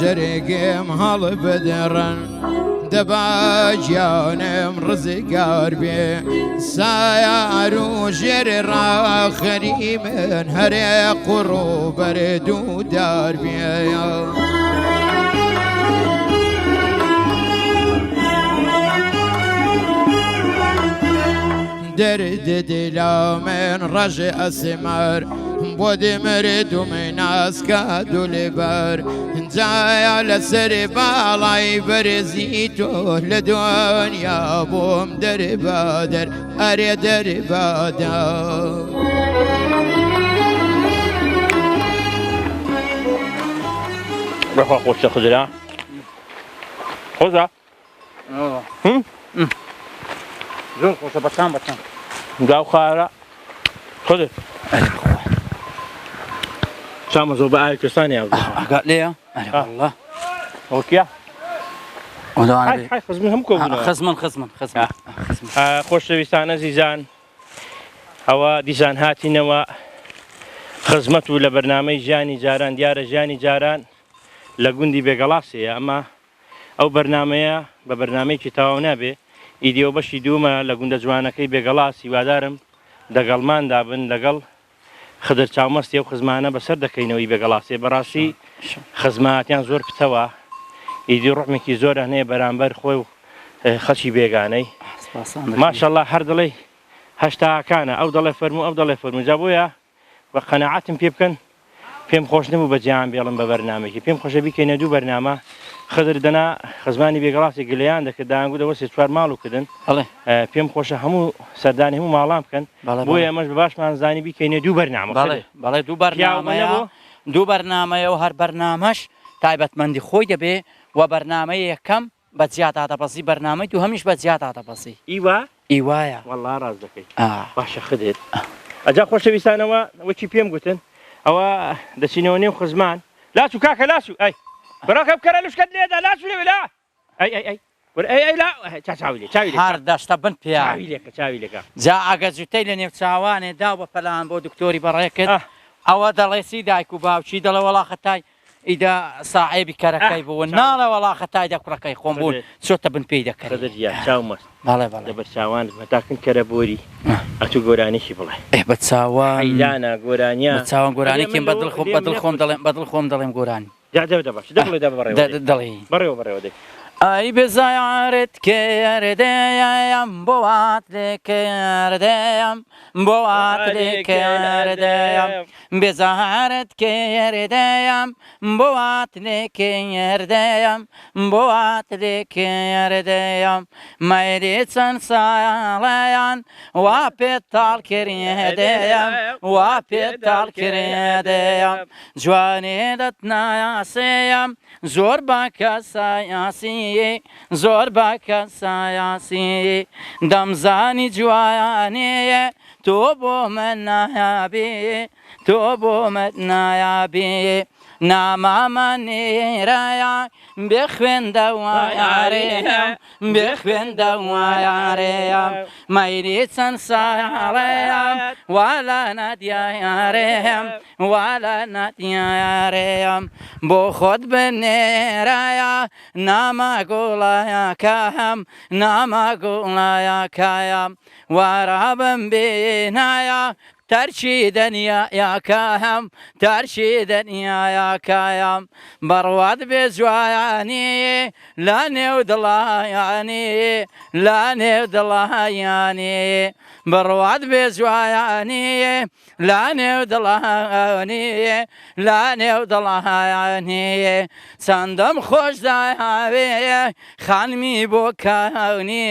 جەرێگێم هەڵ بدەڕن دەبا گیانم ڕزگار بێ سایار و ژێرێ ڕاخەری من هەرێ قوڕ و بەرێ دوودار بێ دەرد دلا من ڕەژێ ئەسمەر بۆ دێمەرێت و مناسکە دوو لێبەر جایە لەسەرێ باڵای بەرزی تۆ لە دنیا بۆم دەربادەر ئەرێ دەربادەر بخوا خۆشە خودرا خۆزە زۆر خۆشە بەچان بەچان گاو خارە خودت شامە زۆر بە ئاوی کوردستانی ئاگات لێیە والله ئەوکیە ئەوانە حی خزمن هەم کۆبوونەوە خزمن خۆشەویستانە زیزان ئەوە دیزان هاتینەوە خزمەت و لە بەرنامەی ژیانی جاران دیارە ژیانی جاران لە گوندی بێگەڵاسەیە ئەمە ئەو بەرنمەیە بە بەرنمەیەکی تەواو نابێ ئیدیۆ بەشی دوومە لە گوندە جوانەکەی بێگەڵاس هیوادارم دەگەڵماندا بن لەگەڵ خدر چاومەستی ئەو خزمانە بەسەر دەکەینەوەی بێگەڵاسێ بەڕاستی خزماتیان زۆر پتەوە ئیدی ڕحمێکی زۆر هەنەیە بەرامبەر خۆی و خەڵکی بێگانەی ماشەڵڵا هەر دڵێ هەشتاکانە ئەو دەڵێ فەرموو ئەو دەڵێ فەرموو جا بۆیە بە قەنەعەتم پێ بکەن پێم خۆش نەبوو بە جیان بێڵم بە بەرنامێکی پێم خۆشە بیکەینە دوو بەرنامە خدر دەنا خزمانی بێگەڵاسی گلیان دەکرد داهەنگوو دەوەسێ چوار ماڵ و کردن پێم خۆشە هەموو سەردانی هەموو ماڵام بکەن بۆیە ئەمەش بە باشمان زانی بیکەینێ دوو بەرنامە بەڵێ دوو بەرنامەیە و هەر بەرنامەش تایبەتمەندی خۆی دەبێ و بەرنامە یەکەم بە جیات هاتەبەسی بەرنامەی دوو هەمیش بە جیات هاتەبەسی ئیوایە وەڵڵا ڕاست دەکەیت باشە خدێت ئەجا خۆشەویستانەوە وەکی پێم گوتن ئەوە دەچینەوە نێو خزمان لاسو کاکە لاسو ئەی بەڕۆکە بکەرە لوشکت لێدا لاسو لێ لا ئەی لا چاوی هەر دەشتە بن چاوی لەکە جا ئەگە جوتەی لە نێو چاوانێ دا بە پەلان بۆ دکتۆری بەڕێکرد ئەوە دەڵێسی دایک و باوچی دەڵێ وەڵا خەتای ئیدا ساحێبی کەرەکەی بوون ناڵە وەڵا خەتای دا کوڕەکەی خۆم بوون چۆتە بن پێی دەکرد چاومەست بەڵێ چاوان مەتاکن کەرە بۆری ئەتوو گۆرانیشی بڵێ بە چاوان ئەیلانە گۆرانیە چاوان گۆرانێکیم بەدڵ خۆم دەڵێم گۆرانی دەڵێ بەڕێوە دەی ئەی بزایارت کردەیەم بۆات لێکردەیەم بۆات لێکردەیەم بزارت کردەیەم بۆات لێکردەیەم بۆات لێکردەیەم مەیری چەند ساڵەیان وا پێتاڵ کردەیەم وا پێتاڵ کردەیەم جوانێ دەت نایاسەیەم زۆر باکە سایاسی زۆر باکە سایاسی دەمزانی جوانەیە تۆ بۆ من نایابێ تۆ بۆ من نایابێ نامامە نێرایە بخوێندەوە یارێم بخوێندەوە یارێم مەیری چەند ساڵەیەم والا نادیا یارێم والا نادیا یارێم بۆ خۆت بنێرایە نامە گوڵایەکەم نامە گوڵایەکەم وارابم بێنایە تەرچی دەنیایەکەم تەرچی دەنیایەکەم بەڕوات بێ جوایانی لە نێو دڵایانی لە نێو دڵایانی بڕوات بێ جوایانی لە نێو دڵایانی لە نێو دڵایانی چەندەم خۆش داوێ خانمی بۆ کانی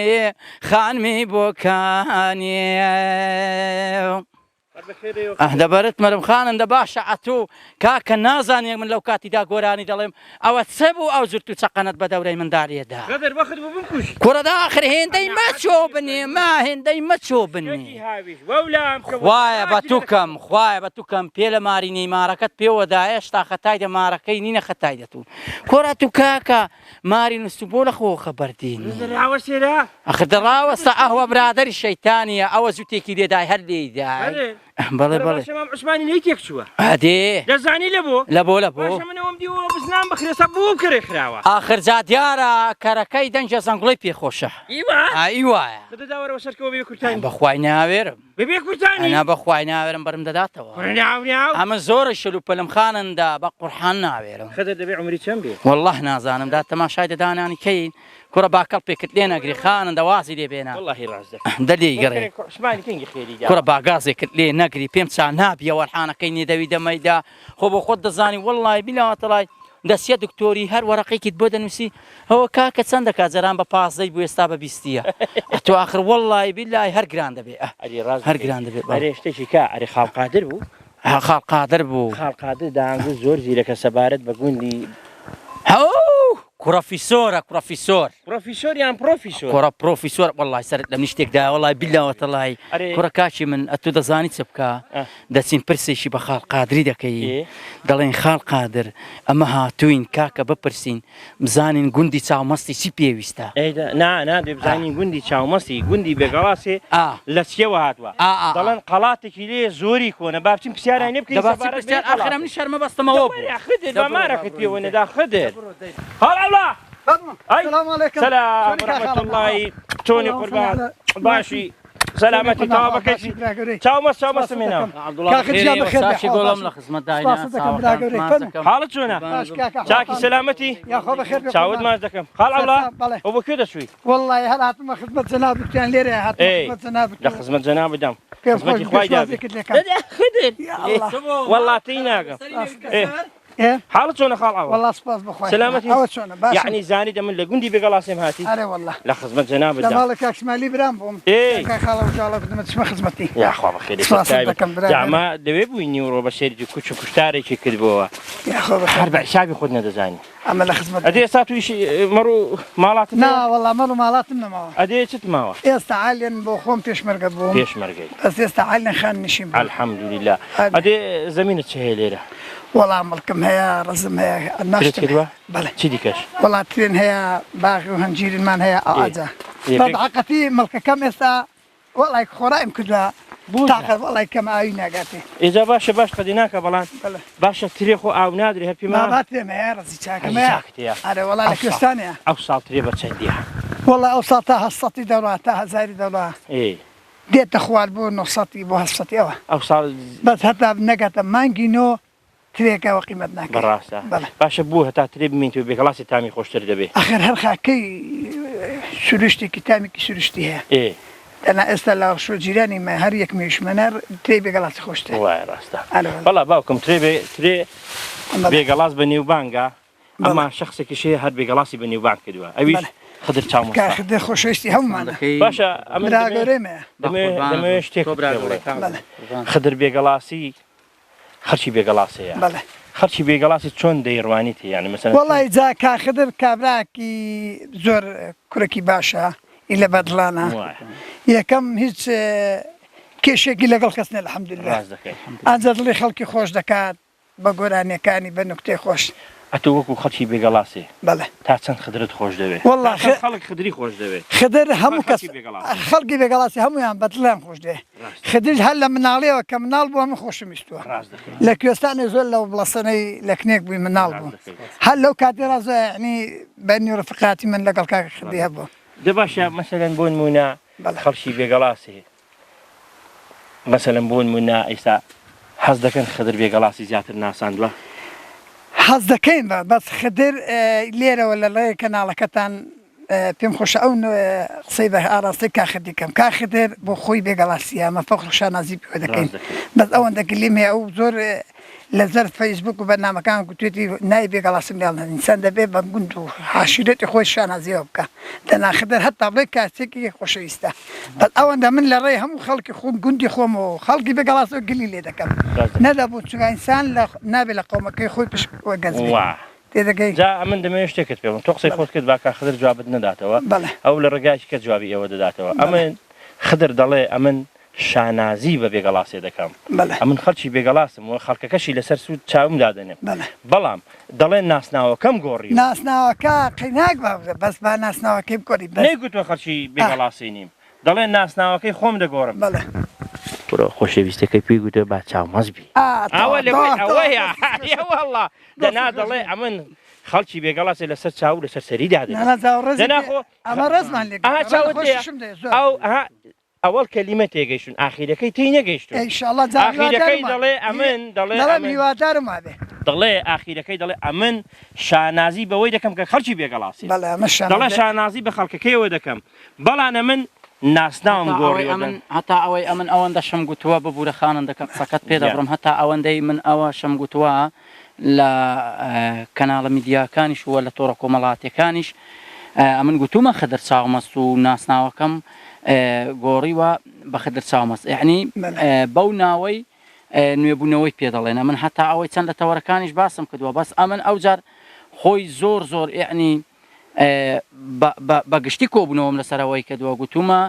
خانمی بۆ کانی دەبارەت مەرم خانندە باشە ئەتوو کاکە نازانێک من لەو کاتیدا گۆرانی دەڵێم ئەوە چە بوو ئەو زرت و چەقەنت بە دەورەی منداڵیەدا کوڕەدا ئاخر هێندەی مەچۆ بنێ ما هێندەی مەچۆ بنێ خوایە بەتووکەم خوایە بەتووکەم پێ لە ماری نەیمارەکەت پێوەدا هێشتا خەتای دە مارەکەی نینە خەتای دەتوو کۆرە تو کاکە ماری نووسست بۆ لە خۆ خەبەردین ئەخ دەڕاوەستە ئەوە برادەری شەیتانیە ئەوە زووتێکی لێدای هەر لێدای بەڵێ بەڵێ شەمام عوسمانی لەی تێک چووە ئەدێ دەزانی لە بۆ لە منەوەم دیوە بزنام بەخرێسە بۆ کڕێ خراوە ئاخر جا دیارە کەرەکەی دەنجە زەنگڵی پێخۆشە ئای وایە دەداوەرەوە سەرکەوە بێ کورتانی بەخوای ناوێرم بێ کورتانی ئەنا بەخوای ناوێرم بەرم دەداتەوە ئەمە زۆرە شل و پەلم خانندا بە قورحان ناوێرم خەدە دەبێ عمری چەند بێ والله نازانم دا تەماشای دەدانانی کەین کوڕە باکەڵ پێکرد لێ نەگری خانن دەوازی لێ بێنە واللهی ڕاست دەلی گەڕێ عوسمانی کەنگی خێری کوڕە باگازێکرد لێ نەگری پێم چا نابیە وەرحانەکەی نێدەوی دەمەیدا خۆ بۆ خۆت دەزانی وەڵڵای بیلاوەتەڵای دەسیە دکتۆری هەر وەرەقێکیت بۆ دەنووسی ئەوە کاکە چەند دەکات جەران بە 15 بۆ ئێستا بە 20ە تۆ آخر وەڵڵای بیلای هەر گران دەبێ هەر گران دەبێت ئەرێ شتێکی کا ئەرێ خاڵقادر بوو خاڵقادر بوو خاڵقادر داهەنگوو زۆر زیرەکە سەبارەت بە گوندی کوڕەفیسۆرە پرۆفیسۆریان پرۆفیسۆر کوڕە پرۆفیسۆر وەڵڵای سەرت لەم شتێکدا وەڵای بیلاوەتەڵای کوڕە کاچی من ئەتو دەزانی چ بکە دەچین پرسێکی بە خاڵقادری دەکەی دەڵێن خاڵقادر ئەمە هاتوین کاکە بپرسین بزانین گوندی چاومەستی چی پێویستە نادێ بزانین گوندی چاومەستی گوندی بێگەڵاسێ لە چێوە هاتووە دەڵێن قەڵاتێکی لێ زۆری کۆنە با بچین پرسیارای نێ بکەین ئاخرم من شەرمە بەستەمەوە بەمارەکەت پێوەنەدا خدر هەڵاولا السلام عليكم. سلام ورحمة الله توني قربان باشي سلامتي تابكشي چاومەس منەوە حاڵت چۆنە چاکی سەلامەتی چاوت ماچ دەکەم خاڵاولا ئەو بۆ کوێ دەچووی والله هەر هاتمە خزمەت جەنابتیان لێرە لە خزمەت جەناب بدەم خزمەتی خوای دابێ وەڵڵاتەی ناگەم حاڵت چۆنە خاڵاوە والله سپاس بخوای سلامەتی ئەوە چۆنە باش یعنی زانی دەمن لە گوندی بێگەڵاسێم هاتی ئەرێ والله لە خزمەت جەناب بدەم لە ماڵە کاکسمالی برام بووم کاک خاڵە وجاڵە بدەمە چمە خزمەتی یاخوا بەخێر جاما دەوێ بووی نیوڕۆ بە شێری کوچ و کوشتارێکی کردبەوە یاخوا بەخێر هەر بە حسابی خۆت نەدەزانی ئەمە لە خزمەت ئەدێ ئێستا تویش مەڕ و ماڵاتم نا والله مەڵ و ماڵاتم نەماوە ئەدێ چت ماوە ئێستا عالیان بۆ خۆم پێشمەرگە بووم پێشمەرگەی بەس ئێستا عالیان خان نشیم بووم الحەمدولله ئەدێ زەمینت چ هەیە لێرە والله مڵکم هەیە ڕزم هەیە کردووە بەڵێ چی دیکەش والله ترێن هەیە باغی و هەنجیرمان هەیە ئاجا بەدعەقەتی مڵکەکەم ئێستا وەڵای خۆرایم کردووە تاقە وەڵای کەم ئاوی ناگاتێ ئێجا باشە باش قەدی ناکە بەڵام باشە ترێ خۆ ئاو نادرێ هەر پێما باترێم هەیە ڕزی چاکەمەیە ئەرێ وەڵای لە کوێستانەیە ئەو ساڵ ترێ بە چەندیە والله ئەو ساڵ تا 700 دەوڵات تا 1000 دەوڵات دێتە خوار بۆ 900 بۆ 700 ئەوە ئەو ساڵ بەس هەتا نەگاتە مانگی نۆ ترێکەوە قیمەت ناکە بەڕاستە باشە بوو هەتا ترێ بمینیت و بێگەڵاسی تامی خۆشتر دەبێت ئەخر هەر خاکەی سروشتێکی تامێکی سروشتی هەیە ئەنا ئێستا لە شۆ جیرانی مە هەر یەک مێشمەنەر ترێ بێگەڵاسی خۆشتە وای ڕاستە بەڵا باوکم ترێ بێگەڵاس بە نێوبانگە ئەما شخصێکیشەیە هەر بێگەڵاسی بە نێوبانگ کردووە ئەویش خدر چاومەستا خدر خۆشەویستی هەمومانە باشە دەمەوێت شتێک خدر بێگەڵاسی خەرچی بێگەڵاسەیە خەرچی بێگەڵاسی چۆن دەیڕوانیتی یعنی مەسەن وەڵی جا کاخدر کابراکی زۆر کوڕێکی باشە ئی لە بەدڵانە یەکەم هیچ کێشێکی لەگەڵ کەسنە الحەمدولله ئەنجا دڵی خەڵکی خۆش دەکات بە گۆرانیەکانی بە نوکتەی خۆش ئەتۆ وەکو خەڵکی بێگەڵاسێ بەڵێ تا چەند خدرت خۆش دەوێت والله خەڵک خدری خۆش دەوێت خدر هەموو کەس خەڵکی بێگەڵاسی هەمویان بەدڵیان خۆش دێ خدر هەر لە مناڵیەوە کە مناڵ بووە من خۆشم ویستووە لە کوێستانی زۆر لەو بڵەسەنەی لە کنێک بووی مناڵ بوو هەر لەو کاتێرا زۆر یعنی بەنی و ڕفقاتی من لەگەڵ کاک خدی هەبوو دە باشە مەسەلەن بۆ نمونە خەڵکی بێگەڵاسێ مەسەلەن بۆ نمونە ئێستا حەز دەکەن خدر بێگەڵاسی زیاتر ناساندووە حەز دەکەین بەس خدر لێرەوە لە لای کەناڵەکەتان پێم خۆشە ئەو قسەی بە ئاراستی کاخدیکەم کاخدر بۆ خۆی بێگەڵاسیە مە فەخر شانازی پێ دەکەین بەس ئەوەندە گلێمێ ئەو زۆر لە زەر فەیسبوک و بەرنامەکان گوتوێتی نای بێگەڵاسم لێڵ ئینسان دەبێت بە گوند و حاشیرەتی خۆی شانازیەوە بکە دەناخدر هەتا بڵێ کاتێکی خۆشەویستە بەس ئەوەندە من لە ڕێی هەموو خەڵکی خۆم گوندی خۆم و خەڵکی بێگەڵاسەوە گلی لێ دەکەم نەدەبوو چونکە ئینسان نابێت لە قەومەکەی خۆی پشت گەز تێدەگەی جا ئەمن دەمەوێت شتێکت پێم تۆ قسەی خۆت کرد با کاخدر جوابت نەداتەوە ئەو لە ڕێگایکی کە جوابی ئێوە دەداتەوە ئەمن خدر دەڵێ ئەمن شانازی بە بێگەڵاسێ دەکەم ئەمن خەڵکی بێگەڵاسم و خەڵکەکەشی لەسەر سوود چاوم دادەنێم بەڵام دەڵێن ناسناوەکەم گۆڕی ناسناوەکە قەیناک بەس با ناسناوەکەی بکۆری نەیگوتوە خەڵکی بێگەڵاسی نیم دەڵێن ناسناوەکەی خۆم دەگۆڕم کوڕە خۆشەویستەکەی پێی گوتە با چاومەزبی ئەوە لەوەی ئەوەیە والله دەنا دەڵێ ئەمن خەڵکی بێگەڵاسێ لەسەر چاو لەسەر سەری دادەناخۆ ئەمە ڕزمان لێ ئەو ئەوەڵ کەلیمە تێگەیشتون ئاخیرەکەی تی نەگەیشتون ئاخیرەکەی دەڵێ ئەمن دەڵێ ئاخیرەکەی دەڵێ ئەمن شانازی بەوەی دەکەم کە خەڵکی بێگەڵاسی دەڵێ شانازی بە خەڵکەکەیەوە دەکەم بەڵانە من ناسناوم گۆڕی من هەتا ئەوەی ئەمن ئەوەندە شەم گوتووە ببوورە خانن دەکەم قسەکەت پێ دەبڕم هەتا ئەوەندەی من ئەوە شەم گوتووە لە کەناڵە میدیاکانیش وە لە تۆڕە کۆمەڵاتیەکانیش ئەمن گوتومە خەدر چاومەست و ناسناوەکەم گۆڕیوە بە خەدر چاومەست یعنی بەو ناوەی نوێبوونەوەی پێ دەڵێنە من هەتا ئەوەی چەند لە تەوەرەکانیش باسم کردووە بەس ئەمن ئەوجار خۆی زۆر یعنی بەگشتی کۆبوونەوەم لەسەرەوەی کردووە گوتومە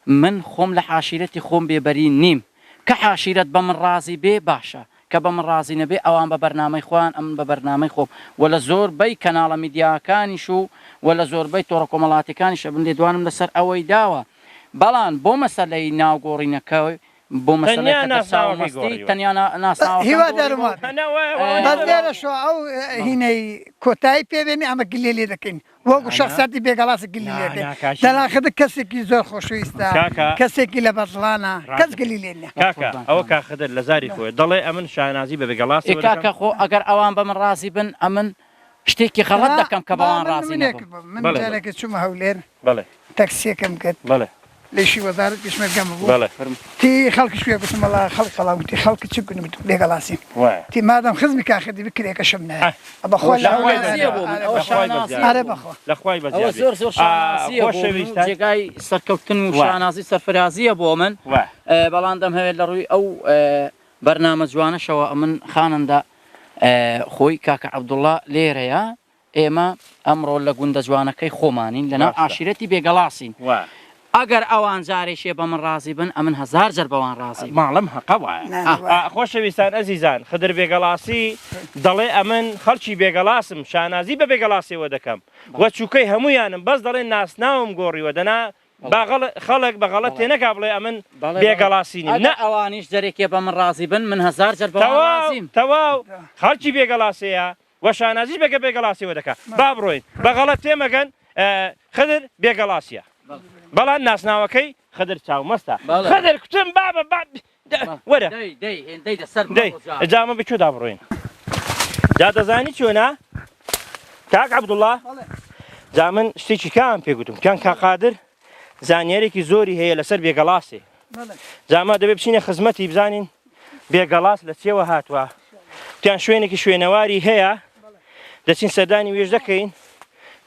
من خۆم لە حاشیرەتی خۆم بێبەری نیم کە حاشیرەت بە من ڕازی بێ باشە کە بە من ڕازی نەبێ ئەوان بە بەرنامەی خۆیان ئەمن بە بەرنامەی خۆم وە لە زۆربەی کەناڵە میدیاکانیش و وە لە زۆربەی تۆڕە کۆمەڵاتیەکانیش ئەبن دێدوانم لەسەر ئەوەی داوە بەڵام بۆ مەسەلەی ناوگۆڕینەکەی بۆ مەسەلەی تەنیا ناساوەێرە شو ئەو هینەی کۆتایی پێبێنی ئەمە گلێ لێ دەکەین وەکو شخصاتی بێگەڵاسی گلی لێ دەلاخد کەسێکی زۆر خۆشویستە کەسێکی لە بەزڵانە کەس گلی لێنە ئەوە کاخدر لە زاری خۆی دەڵێ ئەمن شانازی بە بێگەڵاسی کاکە خۆ ئەگەر ئەوان بە من ڕازی بن ئەمن شتێکی خەڵەت دەکەم کە بەوان ڕازی من جارێکە چوومە هەولێر بەڵێ تەکسیەکەم کرد بەڵێ لێشی وەزارەت پێشمەرگەم بوو تی خەڵکی شوێ گوتم وەڵا خەڵک خەڵاوتی خەڵکی چ گونی بێگەڵاسی تی مادام خزمی کاخدی بکرێکەشم نایە بەخۆ لەخوای ئەوە زۆر شانازیە جێگای سەرکەوتن و شانازی سەرفرازیە بۆ من بەڵام دەم هەوێت لە ڕووی ئەو بەرنامە جوانەشەوە ئەمن خانندا خۆی کاکە عەبدوڵڵا لێرەیە ئێمە ئەمڕۆ لە گوندە جوانەکەی خۆمانین لەناو عاشیرەتی بێگەڵاسین ئەگەر ئەوان جارێشێ بە من ڕازی بن ئەمن هەزار جەر بەوان ڕازی ماڵم هەقە وایە خۆشەویستان ئەزیزان خدر بێگەڵاسی دەڵێ ئەمن خەڵکی بێگەڵاسم شانازی بە بێگەڵاسیەوە دەکەم وە چووکەی هەمویانم بەس دەڵێن ناسناوم گۆڕیوە دەنا خەڵک بەغەڵەت تێنەکا بڵێ ئەمن بێگەڵاسینی نە ئەوانیش جەرێکێ بە من ڕازی بن من هەزار جەر بەوازیم تەواو خەڵکی بێگەڵاسەیە وە شانازیش بەگە بێگەڵاسیەوە دەکات با بڕۆین بەغەڵەت تێمەگەن خدر بێگەڵاسیە بەڵام ناسناوەکەی خدر چاومەستە خدر کوتم بابە وەرە جامە بکوێ دابڕۆین جا دەزانی چۆنا کاک عەبدوڵڵا جا من شتێکی کام پێگوتم کان کاقادر زانیارێکی زۆری هەیە لەسەر بێگەڵاسێ جاما دەبێ بچینە خزمەتی بزانین بێگەڵاس لە چێوە هاتووە تیان شوێنێکی شوێنەواری هەیە دەچین سەردانی وێژ دەکەین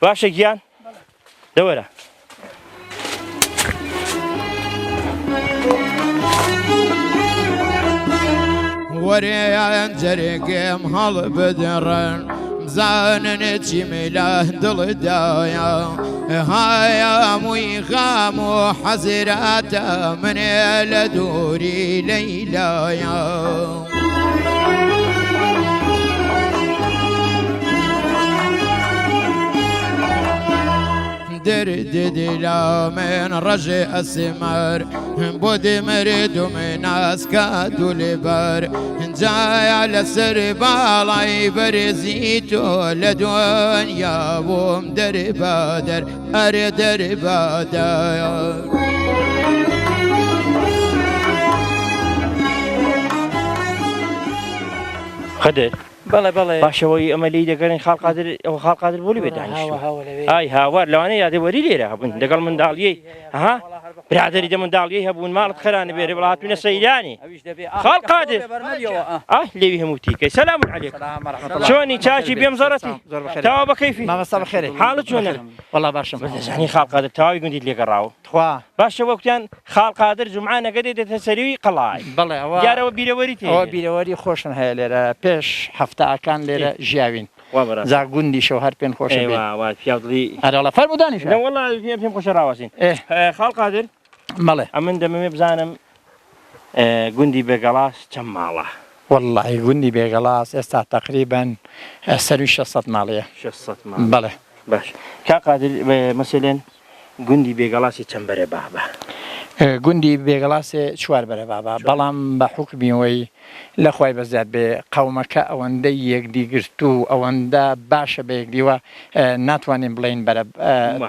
باشە گیان دەوەرە وەرێیان جەرێگێم هەڵ بدڕن بزانن چی مێلە دڵدایە هایە مووی غام و حەزیراتە منێ لە دووری لەیلایە درد دلا من رجع أسمر بودي مريد من أسكاد لبر جاي على سر بالاي برزيتو لدنيا بوم دربادر أري دربادر خدر بەڵێ بەڵێ باشەوەی ئەمەلی دەگەڕین خاڵقادر بۆلی بێدانیشتوە ئای هاوار لەوانەیە یادێ وەری لێرە هەبوون لەگەڵ منداڵیەی ها برادری دە منداڵیەی هەبوون ماڵت خەرانە بێرە بڵاتونە سەیرانی خاڵقادر لێوی هەموو تیکەی سەلام عەلەیکم چۆنی چاچی بێم زۆرەتی تاوا بە کەیفی مامەستا بەخێرێ حاڵت چۆنە وەڵا باشم دەزانی خاڵقادر تاوای گوندیت لێگەڕاوە خوا باشە وەکتیان خاڵقادر جومعە نەگەدێ دێتە سەروی قەڵای بەڵێ یارەوە بیرەوەری تێ ئەوە بیرەوەری خۆشم هەیە لێرە پێش هەفتەکان لێرە ژیاوین زا گوندی شەو هەر پێم خۆشە پیاڵی هەرڵە فەرمودانیش وەڵا پێم خۆشە ڕاوەسین خاڵقادر بەڵێ ئەمن دەمەوێ بزانم گوندی بێگەڵاس چەند ماڵە وەڵڵی گوندی بێگەڵاس ئێستا تەقریبەن سەروی 600 ماڵەیە 600 بەڵێ باش کاقادر مەسەلەن گوندی بێگەڵاسی چەند بەرە بابە گوندی بێگەڵاسێ چوار بەرە بابا بەڵام بە حکمیەوەی لەخوای بەزیاد بێ قەومەکە ئەوەندەی یەکدیگرت و ئەوەندە باشە بە یەکدیوە ناتوانین بڵین بەرە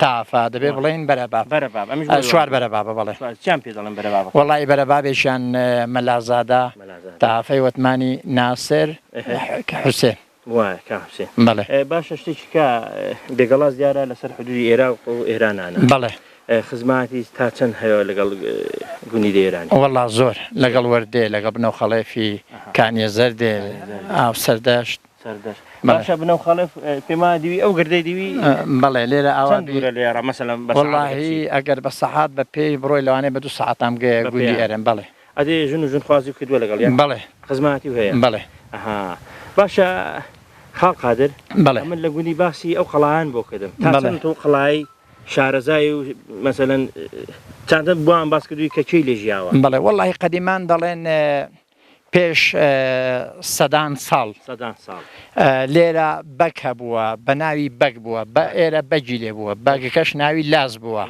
تافا دەبێ بڵین بەرە باب چوار بەرە بابە بڵێ چیان پێ دەڵێن بەرە بابە وەڵی بەرە بابێکیان مەلازادا تافەی وەتمانی ناسر حوسێن وایە کا حوسێن بەڵێ باشە شتێکی کە بێگەڵاز دیارە لەسەر حدودی عێراق و ئێرانانە بەڵێ خزماتی تا چەند هەیە لەگەڵ گوندی ئێرانی وەڵا زۆر لەگەڵ وەردێ لەگەڵ بنەو خەڵێفی کانیە زەردێ ئاو سەردەشت باشە بنەو خەڵف پێما دیوی ئەو گردەی دیوی بەڵێ لێرە ئاوا دوورە لێرە مەسەلەن وەڵاهی ئەگەر بە سەحات بە پێی بڕۆی لەوانەیە بە 2 سەعاتام گەیە گوندی ئێرن بەڵێ ئەدێ ژن و ژن خوازی کردووە لەگەڵ یان بەڵێ خزماتی هەیە بەڵێ باشە خاڵ قادر بەڵێ من لە گوندی باسی ئەو قەڵایان بۆ کردم تا چەند تۆ قەڵای شارەزای و مەسەلەن چاندە بووان باس کردووی کە چی لێ ژیاوە بەڵێ وەڵی قەدیمان دەڵێن پێش سەدان ساڵ لێرە بەک هەبووە بە ناوی بەک بووە بە ئێرە بەجی لێ بووە بەگەکەش ناوی لاز بووە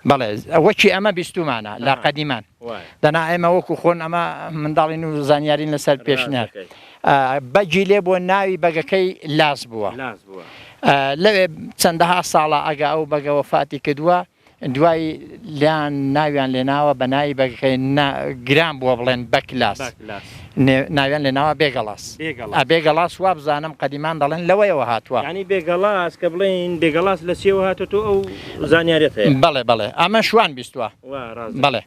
بەڵێ وەکی ئەمە بیستمانە لا قەدیمان دەنا ئێمە وەکو خۆن ئەمە منداڵین و زانیارین لەسەر پێشنەر بەجی لێ بووە ناوی بەگەکەی لاز بووە لەوێ چەندەها ساڵە ئەگە ئەو بەگە وەفاتی کردووە دوای لیان ناویان لێناوە بە ناوی بەگەکەی گران بووە بڵێن بەکلاس ناویان لێناوە بێگەڵاس بێگەڵاس وا بزانم قەدیمان دەڵێن لەوەیەوە هاتووە ینی بێگەڵاس کە بڵێن بێگەڵاس لە چێوە هاتۆ ئەو زانیارێت هەیە بەڵێ بەڵێ ئەمە شوان بیستووە بەڵێ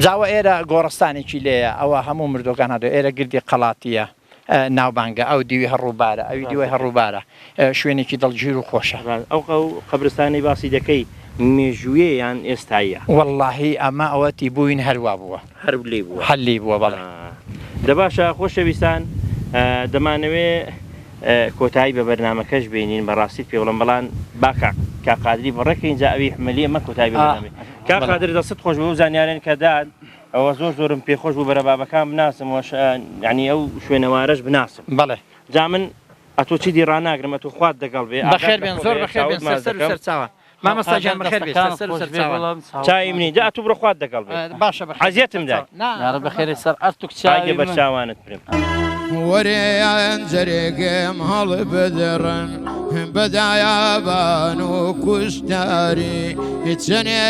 جاوە ئێرە گۆڕستانێکی لێیە ئەوە هەموو مردۆکان هاتو ئێرە گردی قەڵاتیە ناوبانگە ئەو دیوی هەڕووبارە ئەوی دیوی هەڕووبارە شوێنێکی دڵگیر و خۆشە ئەو قەبرستانی باسی دەکەی مێژوویە یان ئێستاییە وەڵڵاهی ئەمە ئەوەتی بووین هەروە بووە هەر لێ بووە هەلی بووە بەڵێ دەباشە خۆشەویستان دەمانەوێ کۆتایی بە بەرنامەکەش بینین بەڕاستی پێ بڵم بەڵام باکە کاقادری بڕێکە اینجا ئەوی حملی ئەمە کۆتایی بەرنامێ کاقادر دەست خۆش بۆ زانیارێن کە داد ئەوە زۆرم پێخۆش بوو بەرە بابەکان بناسم ینی ئەو شوێنەوارەش بناسم بەڵێ جا من ئەتۆ چیدی ڕناگرم ئەتۆ خوات دەگەڵ بێ بەخێر بێن زۆر بەخێر بێن سەر چاوە مامەستاجان بەخێر بێت چای منی جا ئەتۆ بڕۆ خوات دەگەڵ بێ باشە عەزیەتم دای بەخێری سەر ئەرتوک چای بەرچاوانت برم وەرێیان جەرێگەم هەڵ بدەڕن بەدایابان و کوشتاری چەنێ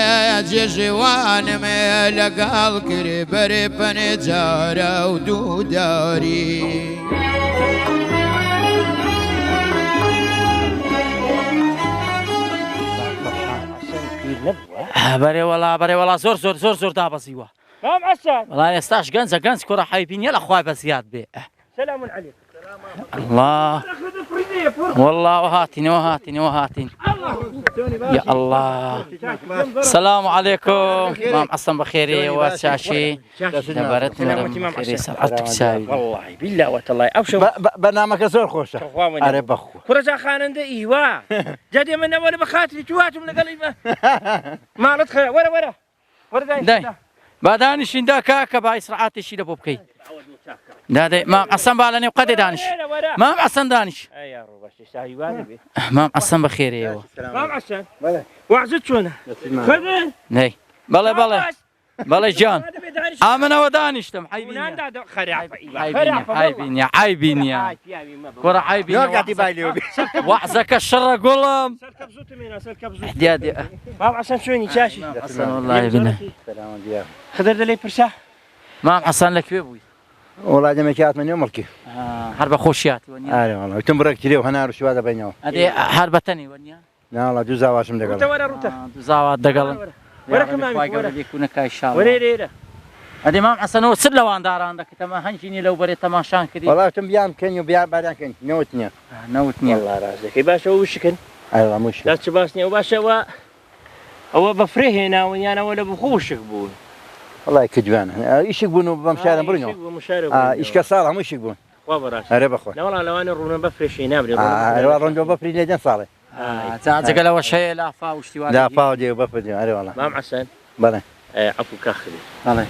جێژێوانمێ لەگەڵ کردی بەرێ پەنێ جارە و دووداری بەرێوەڵا زۆر دابەزیوە وڵای ئێستاش گەنجە گەنج کوڕە حەیبینیە لە خوای بەزیاد بێ سلام علیکم الله والله هاتين يا الله السلام عليكم مام حسن بخيري وشاشي دبرت بخيري سرعتك ساوي والله بالله وتالله اوشو برنامجك زور خوشه اري بخو كرجا خانند ايوا جدي من اول بخاطري تواتم لقلبه مالت خير ورا بعدانشين دا كاكا باي سرعاتي شي لبو بكي دادي مام حسن بالني وقد دانش مام حسن دانش يا روبا شاي والبي مام حسن بخير ايوه مام حسن وعزت شونه خذ ني بلا جان امنه ودانشتم حايبين يا كره حايبين يا بايلي وعزك الشر قولهم سلكبزوت من سلكبزوت احتيادي مام حسن شوني شاشي والله يا ابني خدر لي برشا مام حسن لك بيبوي والله جمعيات من يومك حرب خوشياتي ونيا اي والله تمبرك تري وهنا رشوا هذا بينهم هذه حربتني ونيا لا والله جزا واشم دقل انت ورا روتا جزا دقل ورا كمان ورا يكون كاي شاء الله ورا هذه مام حسن هو سر لوان دار عندك تما هنجيني لو بري تماشان كذي والله تم بيام كن وبيام بعدين كن نوتني والله راسك باشا وشكن ايوه مش لا تباسني وباشا هو بفريه هنا وانا ولا بخوشك بون والله كجوان ايش يقولوا بمشاري برنو ايش كسالة مش يقولون وبراش اريب اخوي لا والله لو انا رونا بفرش هنا ايوه رونجو بفري لجن صالح تعال لو شيء لا فا وشتي لا فا دي بفري اري والله مام حسن بله عفو كاخلي بله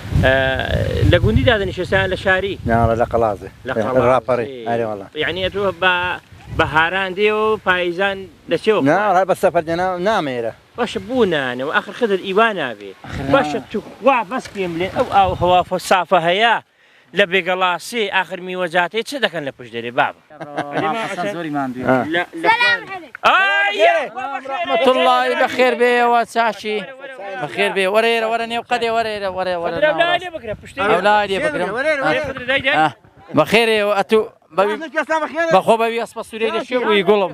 لقوندي هذا نشسان لشاري لا لا قلازه الرابري اري والله يعني اتوه بهاران دي وفايزان لشوف لا بس سفر جنا ناميره باشە بوونانەوە ئاخر خدر ئیوانابێ باشە تو وا بەس پێم لێن ئەو هەوا سافە هەیە لە بێگەڵاسی ئاخر میوەجاتەی چ دەکەن لە پشت دەرێ بابە زۆری ماندوێ الله بەخێر بێەوە چاشی بەخێر بێ وەرێرە وەرە نێو قەدێ وەرێرە وەرێ وەرە لێ بگرم بەخێرەوە ئەتو بەخۆ بەوی ئەسپە سوورەی دەشێ بووی گوڵم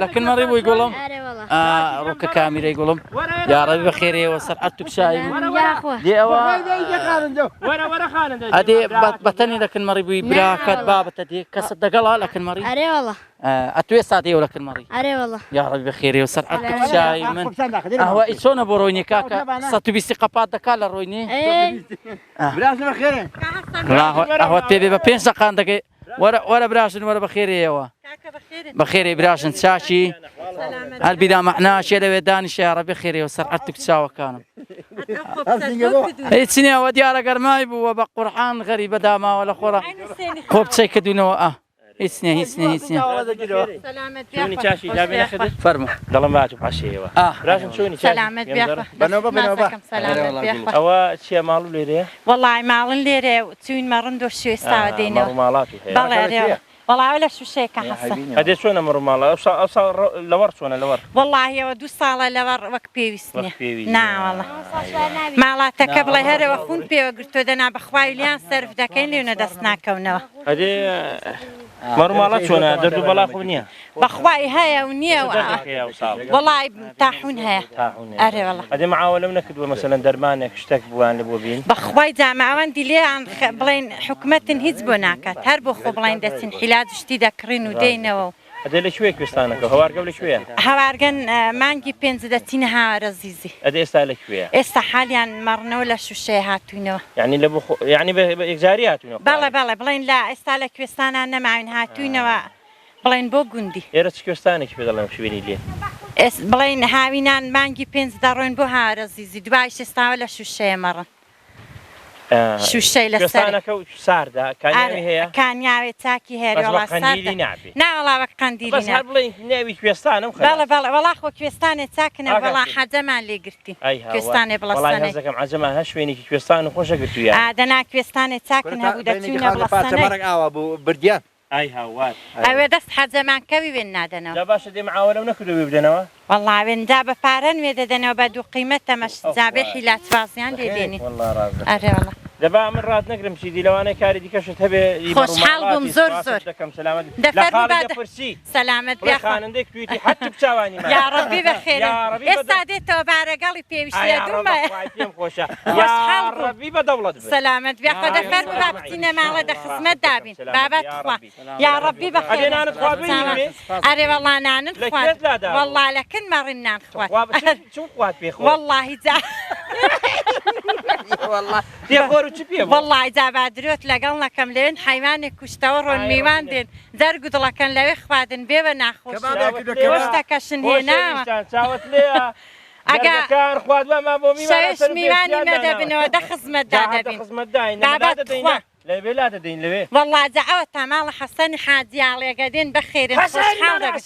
لەکن مەڕی بووی گوڵم ڕووکە کامیرەی گوڵم یاڕەوی بەخێرەوە سەر ئەتو کشایی دێەوە ئەدێ بەتەنی لەکن مەڕی بووی براکەت بابەتە دێ کەسە دەگەڵا لەکن مەڕی ئەتوێ سادەیەوە لەکن مەڕی یاڕەوی بەخێرەوە سەر ئەتو کشایی من ئەوە ئیچ چۆنە بۆ ڕۆینی کاکە 120 قەپات دەکات لە ڕۆینی ئەوە پێ بە 5 دقان دەکەی وەرە براشن وەرە بەخێرەوە بەخێرەی براشن چاشی هەربیدا مەعناشێ لەوێ دانیشە یاڕەبی خێرەوە سەر ئەرتوک چاوەکانم هیچ نییەوە دیارە گەرمای بووە بە قورحان غەریبە داماوە لە خۆڕە خۆ بچەی کردوونەوە هیچ نییە هیچ نییە هیچ چۆنی چاشی دابێنە خدر فەرموو دەڵم باتوو پاشەیەوە براشم چۆنی ئەوە چیە ماڵ و لێرەیە وەڵای ماڵن لێرێ چوین مەڕند و شوێستاوە دێنەوە ماڵاتی بەڵێ وەڵاوە لە شوشەیەکە هەستە ئەدێ چۆنە مەڕماڵە ئەو لەوەڕ چۆنە لەوەڕ وەڵاهیەوە 2 ساڵە لەوەڕ وەک پێویست نیە ناوەڵە ماڵاتەکە بڵێ هەرەوە خون پێوە گرتۆ دەنا بەخوای لیان سەرف دەکەین لێونە دەست ناکەونەوە ئەدێ مەڕماڵە چۆنە دەرد و بەڵا خۆ نییە بەخوای هەیە و نییە وەڵای تاحون هەیە ئەرێ وەڵا ئەدێ معاوەلەم نەکردووە مەسەلەن دەرمانێک شتێک بووان لە بۆ بین بەخوای جاماوەندی لێیان بڵێن حکومەتن هیچ بۆ ناکات هەر بۆ خۆ بڵێن دەچین حیلاج شتی دەکڕین و دێینەوە ئەدێ لەکوێ کوێستانەکە هەوارگە لەکوێیە هەوارگەن مانگی 5 دەچینە هاوارە زیزی ئەدێ ئێستا لەکوێیە ئێستا حالیان مەڕنەوە لە شوشەیە هاتوینەوە یعنی لە یعنی بە یەکجاری هاتوینەوە بەڵێ بڵێن لە ئێستا لە کوێستانان نەماوین هاتوینەوە بڵێن بۆ گوندی ئێرە چ کوێستانێکی پێ دەڵێم شوێنی لێ بڵێن هاوینان مانگی 5 دەڕۆین بۆ هاوارە زیزی دوای ئێستاوە لە شوشەیە مەڕن شوشەی لە کوێستانەکە و ساردا کانیاوی هەیە کانیاوێ چاکی هێرەوە قەندیلی نابێ ناوەڵاوە قەندیلی بەس هەر بڵێن ناوی کوێستانم بەڵێ وەڵا خۆ کوێستانێ چاکنە وەڵا حەجەمان لێگرتی کوێستانێ بڵەسەنێ هەزەکەم عەجەما هە شوێنێکی کوێستان و خۆشە گرتوویە دەنا کوێستانێ چاکن هەبوو دەچوونە بڵەسەنێ ئاوا بوو بردیان ئای هاوار ئەوێ دەست حەجەمان کەوی وێن نادەنەوە جا باشە دێ معاوەلەم نەکردووی بدەنەوە وەڵا وێنجا بە پارە نوێ دەدەنەوە بە دوو قیمەت تەمەش جابێ حیلات بازیان لێدێنی ئەرێ وەڵا دەبا من ڕات نەگرم چی لەوانەیە کاری دیکەشت هەبێ خۆشحاڵ بووم زۆر پرسی سەلامەت خانندەی تویتی حتی بچوانی یاڕەبی بەخێرە ئێستا دێتەوە بارەگەڵی پێویستە دومە خۆشە یاڕەبی بەدەوڵەت سەلامەت بێخۆ دەفەر با بچینە ماڵە دە خزمەت دابین بابەت خوا یاڕەبی بەخێر ئەرێ وەڵا نانت خوارد وەڵا لەکن مەڕین نان خوارد وەڵاهی جا وەڵای جابادرۆت لەگەڵ نەکەم لەوێن حیوانێک کوشتەوە ڕۆن میوان دێن دەرگ و دڵەکەن لەوێ خواردن بێوە ناخۆش شتەکەشن هێناوە ئەگەر خوادوەما بۆ شەوێش میوانی مەدەبنەوە دە خزمەت دادەبین بابەت خوا لەوێ لا دەدەین لەوێ وەڵا جا ئەوە تاماڵە حەسەنی حاجیاڵێگە دێن بەخێرن خۆشحاڵ دەبن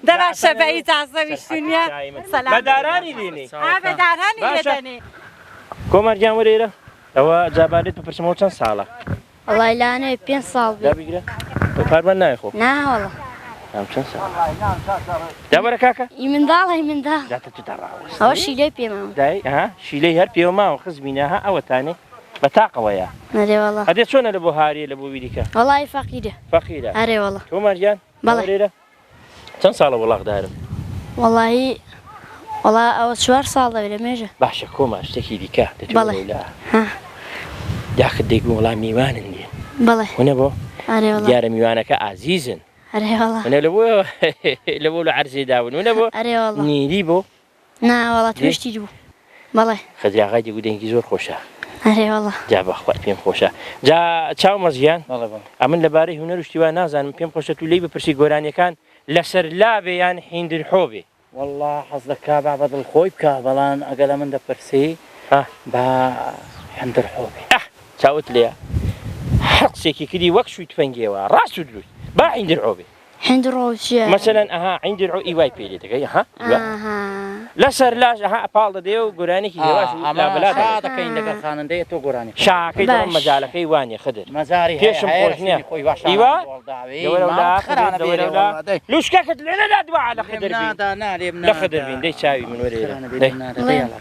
دەباشە بە ئیجازەوی شونیە بەدارانی دێنێ بەدارانی لێدەنێ کۆمەرگیان وەرێرە ئەوە جابارێت بپرسمەوە چەند ساڵە وەڵای لانەوەی 5 ساڵ دابیگرە پاربەر نایە خۆ ناوەڵە چەند ساڵ دابەرە کاکە منداڵی منداڵ ئەوە شیلەی پێماوە دای شیلەی هەر پێوە ماوە خزمینە ها ئەوەتانێ بە تاقەوەیە نەرێوەڵە ئەدێ چۆنە لە بۆ هاریە لە بۆ ویریکە وەڵای فەقیرە فەقیرە ئەرێوەڵە کۆمەرگیان بەڵێ چەند ساڵە وڵاغدارم وەڵایی وەڵا ئەوە 4 ساڵ دەبێت لە مێژە باشە کۆما شتێکی دیکە دەتوانێت داخت دەیگوم وەڵام میوانن دێن بەڵێ هونە بۆ ئەرێوەڵە دیارە میوانەکە ئازیزن ئەرێوەڵە هونە لە بۆ لە عەرزێ داون هونە بۆ ئەرێوەڵە نیری بۆ ناوەڵا توێشتی بوو بەڵێ خەدیاغای دەگو دەنگی زۆر خۆشە ئەرێوەڵە جا بەخوات پێم خۆشە جا چاو مەزیان ئەمن لەبارەی هونەر و شتیوان نازانم پێم خۆشە تو لی بپرسی گۆرانیەکان لەسەر لابێ یان حیندر حۆبێ والله حەز دەکا با دڵخۆی بکە بەڵام ئەگە لە من دەپرسی بە حیندر حۆبێ چاوت لێە هەر قسێکی کردی وەک شووی تفەنگیەوە ڕاست و دروست با حیندر حۆبێ حند روشة مثلا عندي العو إيواي بيلي تقول ها لا سر لا بالد ديو قراني كي هواش لا بلاد هذا كاين دقر خانندەیە تۆ گۆرانی شاكي دم مجالكي واني خدر مەزاری كيشم خوشني إيوا لوش كاكت لنا لا دواء على خدر بين لا خدر بين دي شاوي من ورينا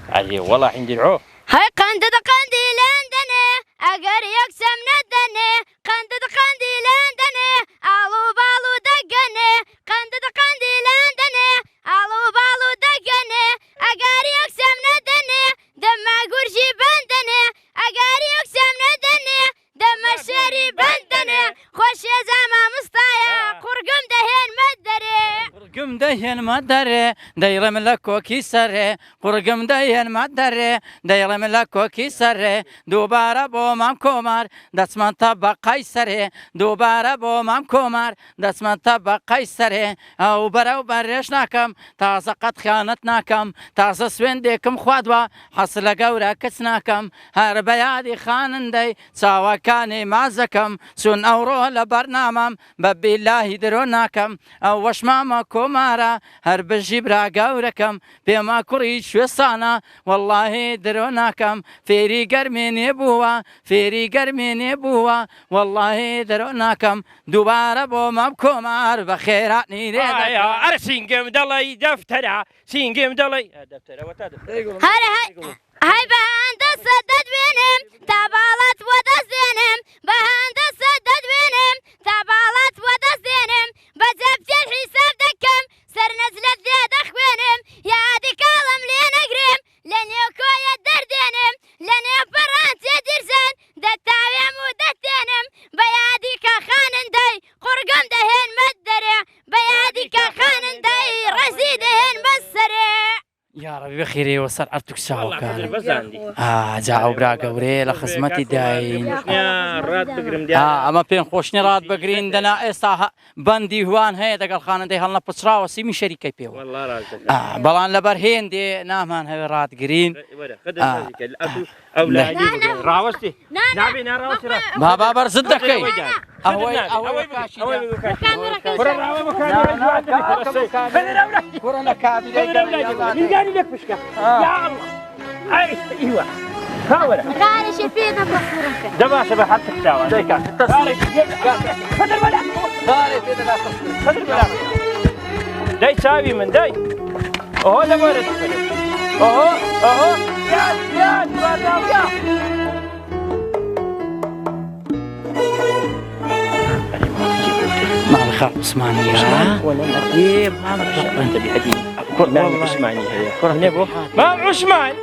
علي والله عندي العو هاي قندد قندي لندني أجر يقسم ندني قندد قندي لندني ألو بالو دقني قندد قندي لندني ألو بالو دقني أجر يقسم ندني دم قرشي بندني أجر يقسم ندني دم الشري بندني خوش يا زعما مستايا قرقم دهين مدري قرقم دهين مدري دايرم لكوكي سري قرقم دهين مدري دايرم لكوكي سري دوباره بو مام کومار دسمان طبق قیصره دوباره بو مام کومار دسمان طبق قیصره او برو برش ناکم تازه قد خیانت ناکم تازه سوێندێکم خوادوە حەسل لە گەورە کەس ناکەم هەر بە یادی خانندەی چاوەکانی مازەکەم چون ئەوڕۆ لە بەرنامەم بە بیلاهی درۆ ناکەم ئەو وەشمامە کۆمارە هەر بژی برا گەورەکەم پێما کوڕی شوێسانە وەڵڵاهی درۆ ناکەم فێری گەرمێنێ بووە فێری گەرمێنێ بووە وەڵڵاهی درۆ ناکەم دووبارە بۆ مەم کۆمار بە خێراتنی رێدەکە ئەرە سینگەم دەڵی دەفتەرە سینگەم دەڵی دەفتەرەوە تا هاي بهندسة تدوينم تبالات ودزينم بهندسة تدوينم تبالات ودزينم بجبت الحساب دكم سر نزلت زيادة خوينم يا دي كلام لين اقريم لين يوكوية دردينم لين يفرانتي درسان دتاوي مودتينم بيادي كخانندي قرقم دهين مدري بيادي كخانندي رزيدهن مسري يا ربي بخيري وصل أرتك ساعة كان جاء برا قوري لخدمتي داين أما بين خوشني راد بقرين دنا إستها بندي هوان هي دقل خانة دي هلنا بسرا وسيمي شركة بيو والله رازق بلان لبرهين دي نامان هي راد قرين أولادي راوستي نابي نراوستي بابا برزدك كي أهوي كاشي كورا كورا كابي لك بشكا يا الله ايوه هاولا غالي شفينا بصورك دابا شبه حتى التاوى ديك غالي خذ البلا غالي خذ البلا داي ساوي من داي اوه لا بارد اوه يا مع الخط عثمانية ولا الأقيم أنت بهدي لا عثماني هي مام عثمان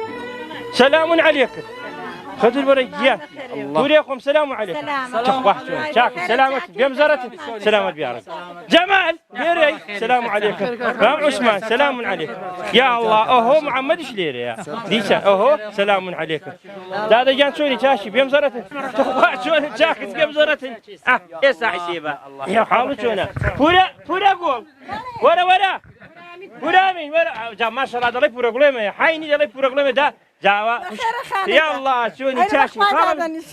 سلام عليكم خذوا الورقيات وليكم سلام عليكم تخبحتون شاكر سلامك بيمزرتك سلامة بيارك جمال بيري سلام عليكم مام عثمان سلام عليكم يا الله اوهو محمد ايش ليري يا ديشا اوهو سلام عليكم هذا جان سوري شاشي بيمزرتك تخبحتون شاكر بيمزرتك ايه صاحبه يا حالتنا فورا قول ورا برامي ورا ما شاء الله دلي بروغلام حيني دلي بروغلام ده جاوا يا الله شوني تاشي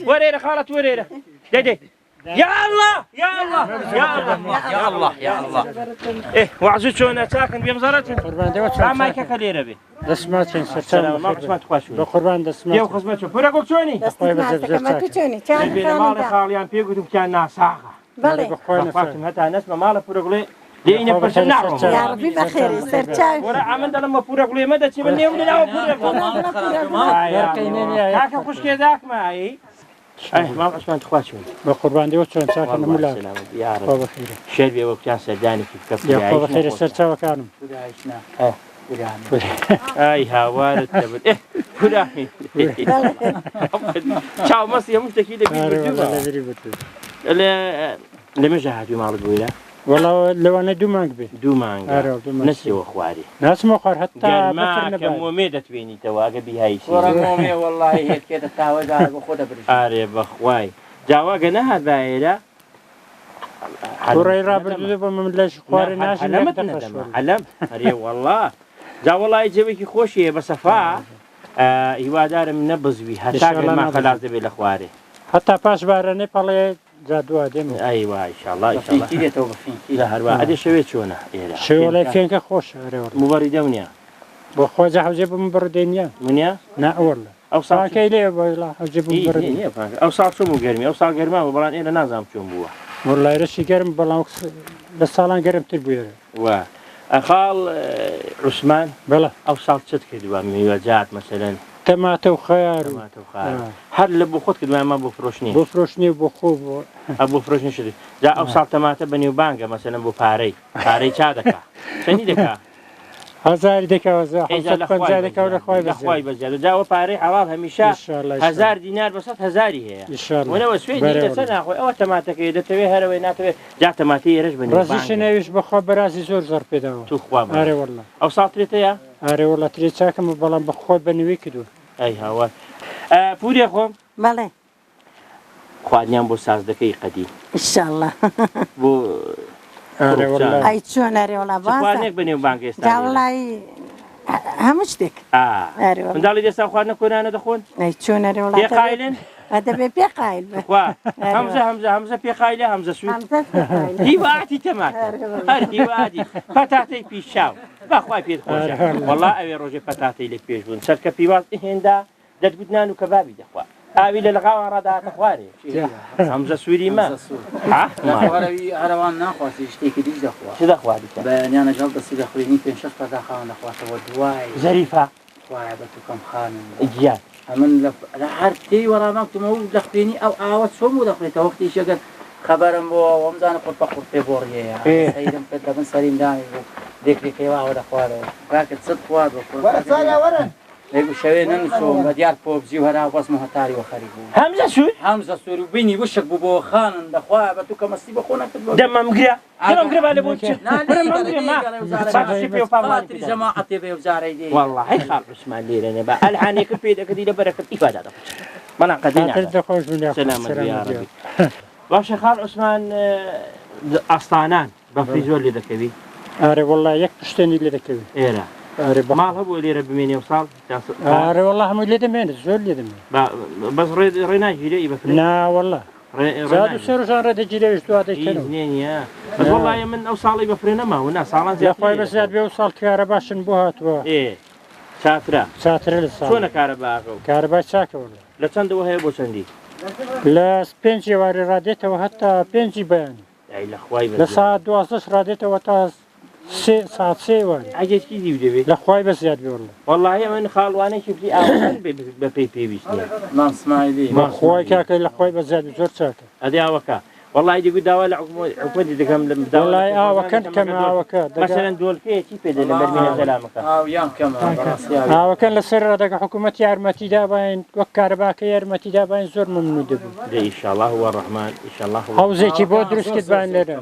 وريره خالت وريره دي يا الله يا الله يا الله يا الله يا الله ايه وعزو شونا ساكن بمزارتن ما كليره بي دسماتين سلام ما قسمت خوشو بقربان دسمات يا خدمتو برا شوني مال خاليان بيقولوا كان ناساغه بله بخواتم هتا نسمع مال بروغلي لين برشن نعم يا ربي بخير سرچاي ورا عمل لما بروغلي ما دتي من يوم لا بروغلي كاك خوش كذاك معي ما عثمان تخواتشون بقربان دي وشون ساكن ملا يا رب شربي وقت سرداني في كفر يا رب بخير سرچا وكانم اي هوارد تبد فلاني تشاو مصي مشتكي لك لما جاهدوا مع البويله والله لو انا دومانك بي دومانك نسي واخواري ناس مخر حتى ما كم وميدة بيني تواقع بهاي شيء ورمومي والله هي كده تاوزها وخدها برجع اري بخواي جاواقع نها بايلة ورا رابط دوبا من لاش خواري ناس علم اري والله جا والله يجيبك خوشي بصفاء هو دار من نبز بي حتى ما خلاص بي الاخواري حتى باش بارني بالي جا دوا دێمە ئەیوا ئینشاءڵڵا ئینشاءڵڵا دێتەوە بەفینکی لە هەروە ئەدی شەوێ چۆنە ئێرە شێوەڵای فێنکە خۆشە هەرێوەڵ موبەری دەونیە بۆ خۆجا حەوجێ بم بڕدێنیا منە ناوەڵە ئەو ساکەی لێ بۆ حەوجێ بم بڕدێنیا ئەو ساڵ چۆم و گەرمی ئەو ساڵ گەرما بۆ بەڵام ئێرە نازانم چۆن بووە وەڵایرەشی گەرم بەڵام لە ساڵان گەرمتر بوێرە وە ئەخاڵ عوسمان بەڵە ئەو ساڵ چت کردووە میوەجات مەسەلەن تەماتە و خەیار و هەر لە بۆ خۆت کردومە بۆ فرۆشتنی بۆ فرۆشتنی بۆ خۆ بۆ بۆ فرۆشتنی شدی جا ئەو ساڵ تەماتە بە نێوبانگە مەسەلەن بۆ پارەی چا دەکا چەندی دەکا هەزاری دەکەوە دەکەوە لە خۆی بەزیاد جاوە پارەی حەڵال هەمیشە 1000 دینار بە 100,000 هەیە وەنەوە سوێدی لەسەر ناخۆی ئەوە تەماتەکەی دەتەوێت هەرەوەی ناتەوێت جا تەماتی ئێرەش بنێ ڕازیشە ناویش بەخوا بەرازی زۆر پێداوە تو خوا ئارێوەڵە ئەو ساڵ ترێتەیە ئارێوەڵە ترێ چاکەم بەڵام بەخۆی بەنوێ کردو ئەی هاوار پورێ خۆم بەڵێ خواردنیان بۆ ساز دەکەی قەدی ئیشاءڵڵا بۆ ئەی چۆن ئەرێوەڵا خواردنێک بە نێوبانگ ئێستا جاوڵی هەموو شتێک منداڵی دێستا خواردنە کۆرانە دەخۆن ئەی چۆن ئەرێوەڵا پێقایلن دەبێ پێقایل هەمزە پێقایلە هەمزە سوود هیواتی تەمات هیواتی پەتاتەی پیشاو بەخوای پێت خۆشە وەڵا ئەوێ ڕۆژێ پەتاتەی لێک پێش بوون سەرکە پیواز هێندا دەتگوتنان و کەبابی دەخوا ئاوی لە لەغاوان ڕداهاتە خوارێ هەمزە سووری مە هەروان ناخواسی شتێکی دیش دەخوا چ دەخوادی بەیانیان لەگەڵ دەستی دەخوێنی 5-6 داخەوان دەخواتەوە دوای زەریفە خوایە بە تووکەم خانم گیان ئەمن لە هەر تێی وەڕاماکتمە و لە خوێنی ئەو ئاوە چۆم و دەخوێتەوە وەختی شەگەن خەبەرم بۆ وەمزانە قورت بە قورت پێ بۆڕیەیە سەیرم کرد لەبن سەریم دامی بوو دێکێکەوەوە دەخوارەوە باکرد چت خوارد بە لێگو شەوێ نەنووسۆم بە دیار پۆبزی و هەرا بەسمە هەتاری وە خەری بوو هەمزە سوور و بینی وشک بوو بۆ خانن دەخوایە بە تو کە مەستی بە خۆ نەکرد دەمەمگرە دەمەمگرە لە بۆ جەماعەتێ بێ وزارەی دێ والله خاڵ عوسمان لێرە نێ بە ئەلحانێکە پێ دەکردی لە بەرەکەت ئیفادا دەکەوێت بەڵام دەخۆش باشە خاڵ عوسمان ئەستانان بەفری زۆر لێ دەکەوی ئارێ وەڵای یەک پشتێنی لێ دەکەوی ئێرە ماڵ هەبوو لێرە بمێنێ و ساڵ ئارێ وەڵا هەموو لێ دەمێنێت زۆر لێ دەمێن بەس ڕێناگیرە ئی بەفری ناوەڵا زاد و سێڕژان ڕێدەگیرەویش دواتەیە وەڵایە من ئەو ساڵی بەفرێ نەماوە نا ساڵان زیخوای بەزیاد بێ و ساڵ کارە باشن بۆ هاتووە چاترە لە ساڵ چۆنە کارە باغە کارەبای چاکەوەڵە لە چەندەوە هەیە بۆ چەندی لە 5 ێواری ڕادێتەوە هەتا 5 بەیان لە ساعت 12 ڕادێتەوە تا ساعت 3 وان ئەگەشتی دیو دەبێت لە خوای بەزیاد بێوەڵە وەڵڵاهی من خاڵوانێکی فری ئاوەکان بە پێی پێویستە مامسمایلی خوای کاکە لە خوای بەزیاد زۆر چاکە ئەدی ئاوەکە والله دیگو داوا لە حکومەتی دەکەم لە والله ئاوەکەن کەم ئاوەکە مەسەلەن دۆڵپەیەکی پێدە لە بەرمینە سەلامەکە ئاوەکەن لەسەر ڕێگە حکوومەت یارمەتی دابین وەک کارەباکە یارمەتی دابین زۆر ممنوع دەبوو ئینشاءالله هو الرحمن ئینشاءالله حوزێکی بۆ دروست کردبان لێرە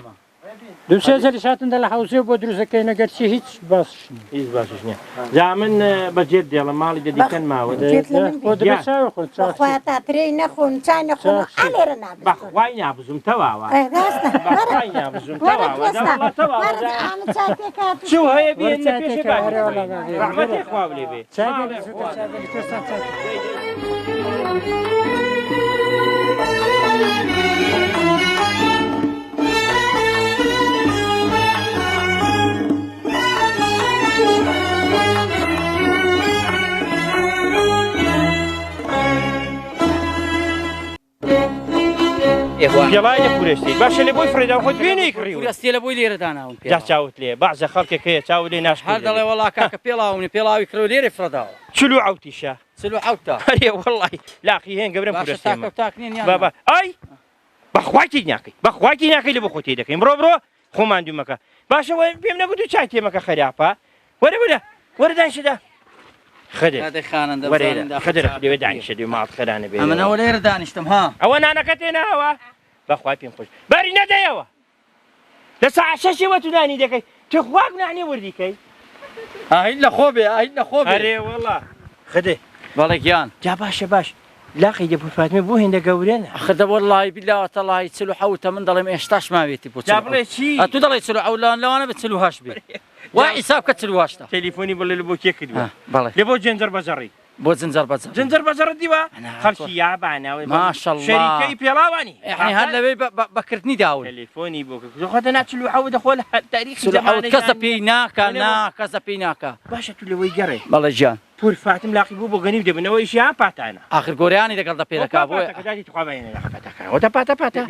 دووسێ زەریش هاتندا لە حوزێ بۆ دروستەکەی نەگەرچی هیچ باشش نییە جا من بەجێت دێڵە ماڵی دەدیکەن ماوە تاترێی نەخۆن چای نەخۆن ئەلێرە نابێت بەخوای نابزوم تەواوە چوو هەیە بێن پێشێ ڕەحمەتی خوا لێ بێ پێڵای لە پورشتی باشە لێ بۆی فرێدا خۆ دوێنەی کڕی ورستی لە بۆی لێرە داناون جا چاوت لێ بەعزە خەڵکێک هەیە چاو لێ ناش هەر دەڵێ وەڵا کاکە پێڵاونی پێڵاوی کرۆ لێرە فرەداوە چلو عوتیشە چلو عوتە هەرێ وەڵی لاقی هێن گەورە پورشتێمە تاکنین بابا ئای بەخواکی ناکەی بەخواکی ناکەی لە بۆ خۆتی دەکەین بڕۆ خۆمان دوومەکە باشە پێم نەگوت و چای تێمەکە خەراپە وەرە دانیشەدا خەدر لێوێ دانیشە دوێ ماڵ خەرانە بێ ئەمەنەوە لێرە دانیشتم ها ئەوە نانەکە تێناوە بەخوای پێم خۆش بەری نەدەیەوە لە ساعت 6ەوە تو نانی دەکەی تۆ خواک نانی وردیکەی ئاهین لە خۆ بێ ئاهین لە خۆ بێ ئەرێ وەڵا خدێ بەڵێ گیان جا باش لاقی دەپفاتمە بۆ هێندە گەورێنە خدە وەڵڵای بیلاوەتەڵای 47 من دەڵێم ئێشتاش ماوێتی بۆ جا بڵێ چی تو دەڵێ 47 لەوانە بە 48 بێ وای ئیساب کە 48 تەلیفۆنی بڵێ لە بۆ کێ کردووە بەڵێ لێ بۆ جێنجەر بەجەڕی بۆ جنجەر بەجەر جنجەر بەجەڕت دیوە خەڵکی یابانەوەی ماشەڵڵا شەریکەی پێڵاوانی یعنی هەر لەوەی بەکردنی داون تەلێفۆنی بۆ خۆتە ناچلو حەوت دەخۆ لە تاریخی کەسە پێی ناکە کەسە پێی ناکە باشە تو لەوەی گەڕێ بەڵێ ژیان پور فاتم لاقی بوو بۆ گەنیو دەبنەوەی ژیان پاتانە آخر گۆرەیانی دەگەڵ دە پێدەکا بۆ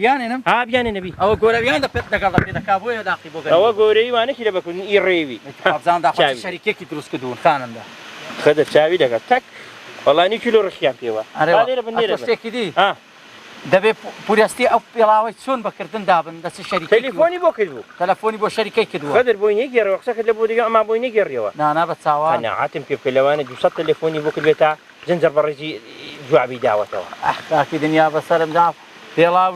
بیانێنم ها بیانێ نەبی ئەوە گۆرەویان دەگەڵ دە پێدەکا بۆیە داقی بۆ ئەوە گۆرەی وانەکی لە بەکردنی ئی ڕێوی شەریکێکی دروست کردوون خانمدا خەدە چاوی دەگەت تەک وەڵانی کیلۆ ڕخیان پێوە شتێکی دی دەبێت پورستی ئەو پێڵاوی چۆن بەکردن دابن دەچ شەریک تەلیفۆنی بۆ کردبوو تەلەفۆنی بۆ شەریکەی کردووە خەدر بۆی نەگەڕەوە قسەکرد لە بۆ دیگە ئەما بۆی نەگەڕیەوە نانا بە چاوان قەناعەتم پێ بکە لەوانە 200 تەلەفۆنی بۆ کرد بێتە جەنجەر بەڕێزی جوابی داوەتەوە ئەحکاکی دنیا بەسەرم دا پێڵاو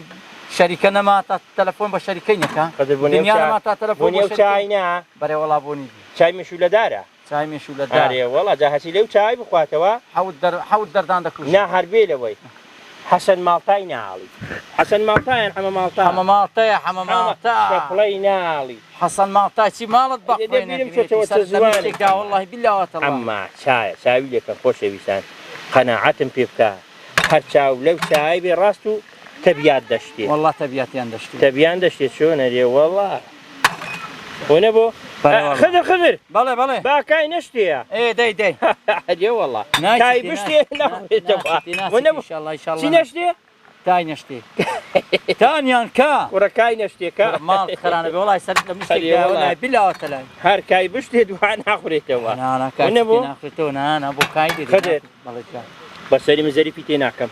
شەریکە نەماتە تەلەفۆن بە شەریکەی نەکە دنیا نەماتە تەلەفۆنی ئەو چاینا بەرێ وەڵا بۆنی چای مشولەدارە چای مێشولەدارێ وەڵا جا هەچی لەو چای بخواتەوە حەوت دەردان دەکوژ نا هەربێ لەوەی حەسەن ماڵتای ناڵی حەسەن ماڵتایان حەمە ماڵتا حەمە ماڵتەیە حەمە ماڵتا شەپڵەی ناڵی حەسەن ماڵتا چی ماڵت بەخوێنێکدا وەڵڵاهی بیلاوەتەوە ئەمما چایە چاوی لێکە خۆشەویستان قەناعەتم پێ بکە هەر چاو لەو چای بێ ڕاست و تەبیات دەشتێ وەڵڵا تەبیاتیان دەشتی تەبیان دەشتێت چۆنە رێ وەڵڵا بۆ نەبوو خدر بەڵێ بەڵێ باکای نەشتەیە دەی هەدێ وەڵڵا کای بشتێ چی نەشتێ تای نەشتێ تانیان کا کوڕەکای نەشتێکە ماڵ خەرانە بێ وەڵای سەر لە مشتێک بیلاوەتە لای هەر کای بشتێ دوان ناخورێتەوە ناخورێتەوە نانە بۆ کای خدر بەسەری مزەریفی تێ ناکەم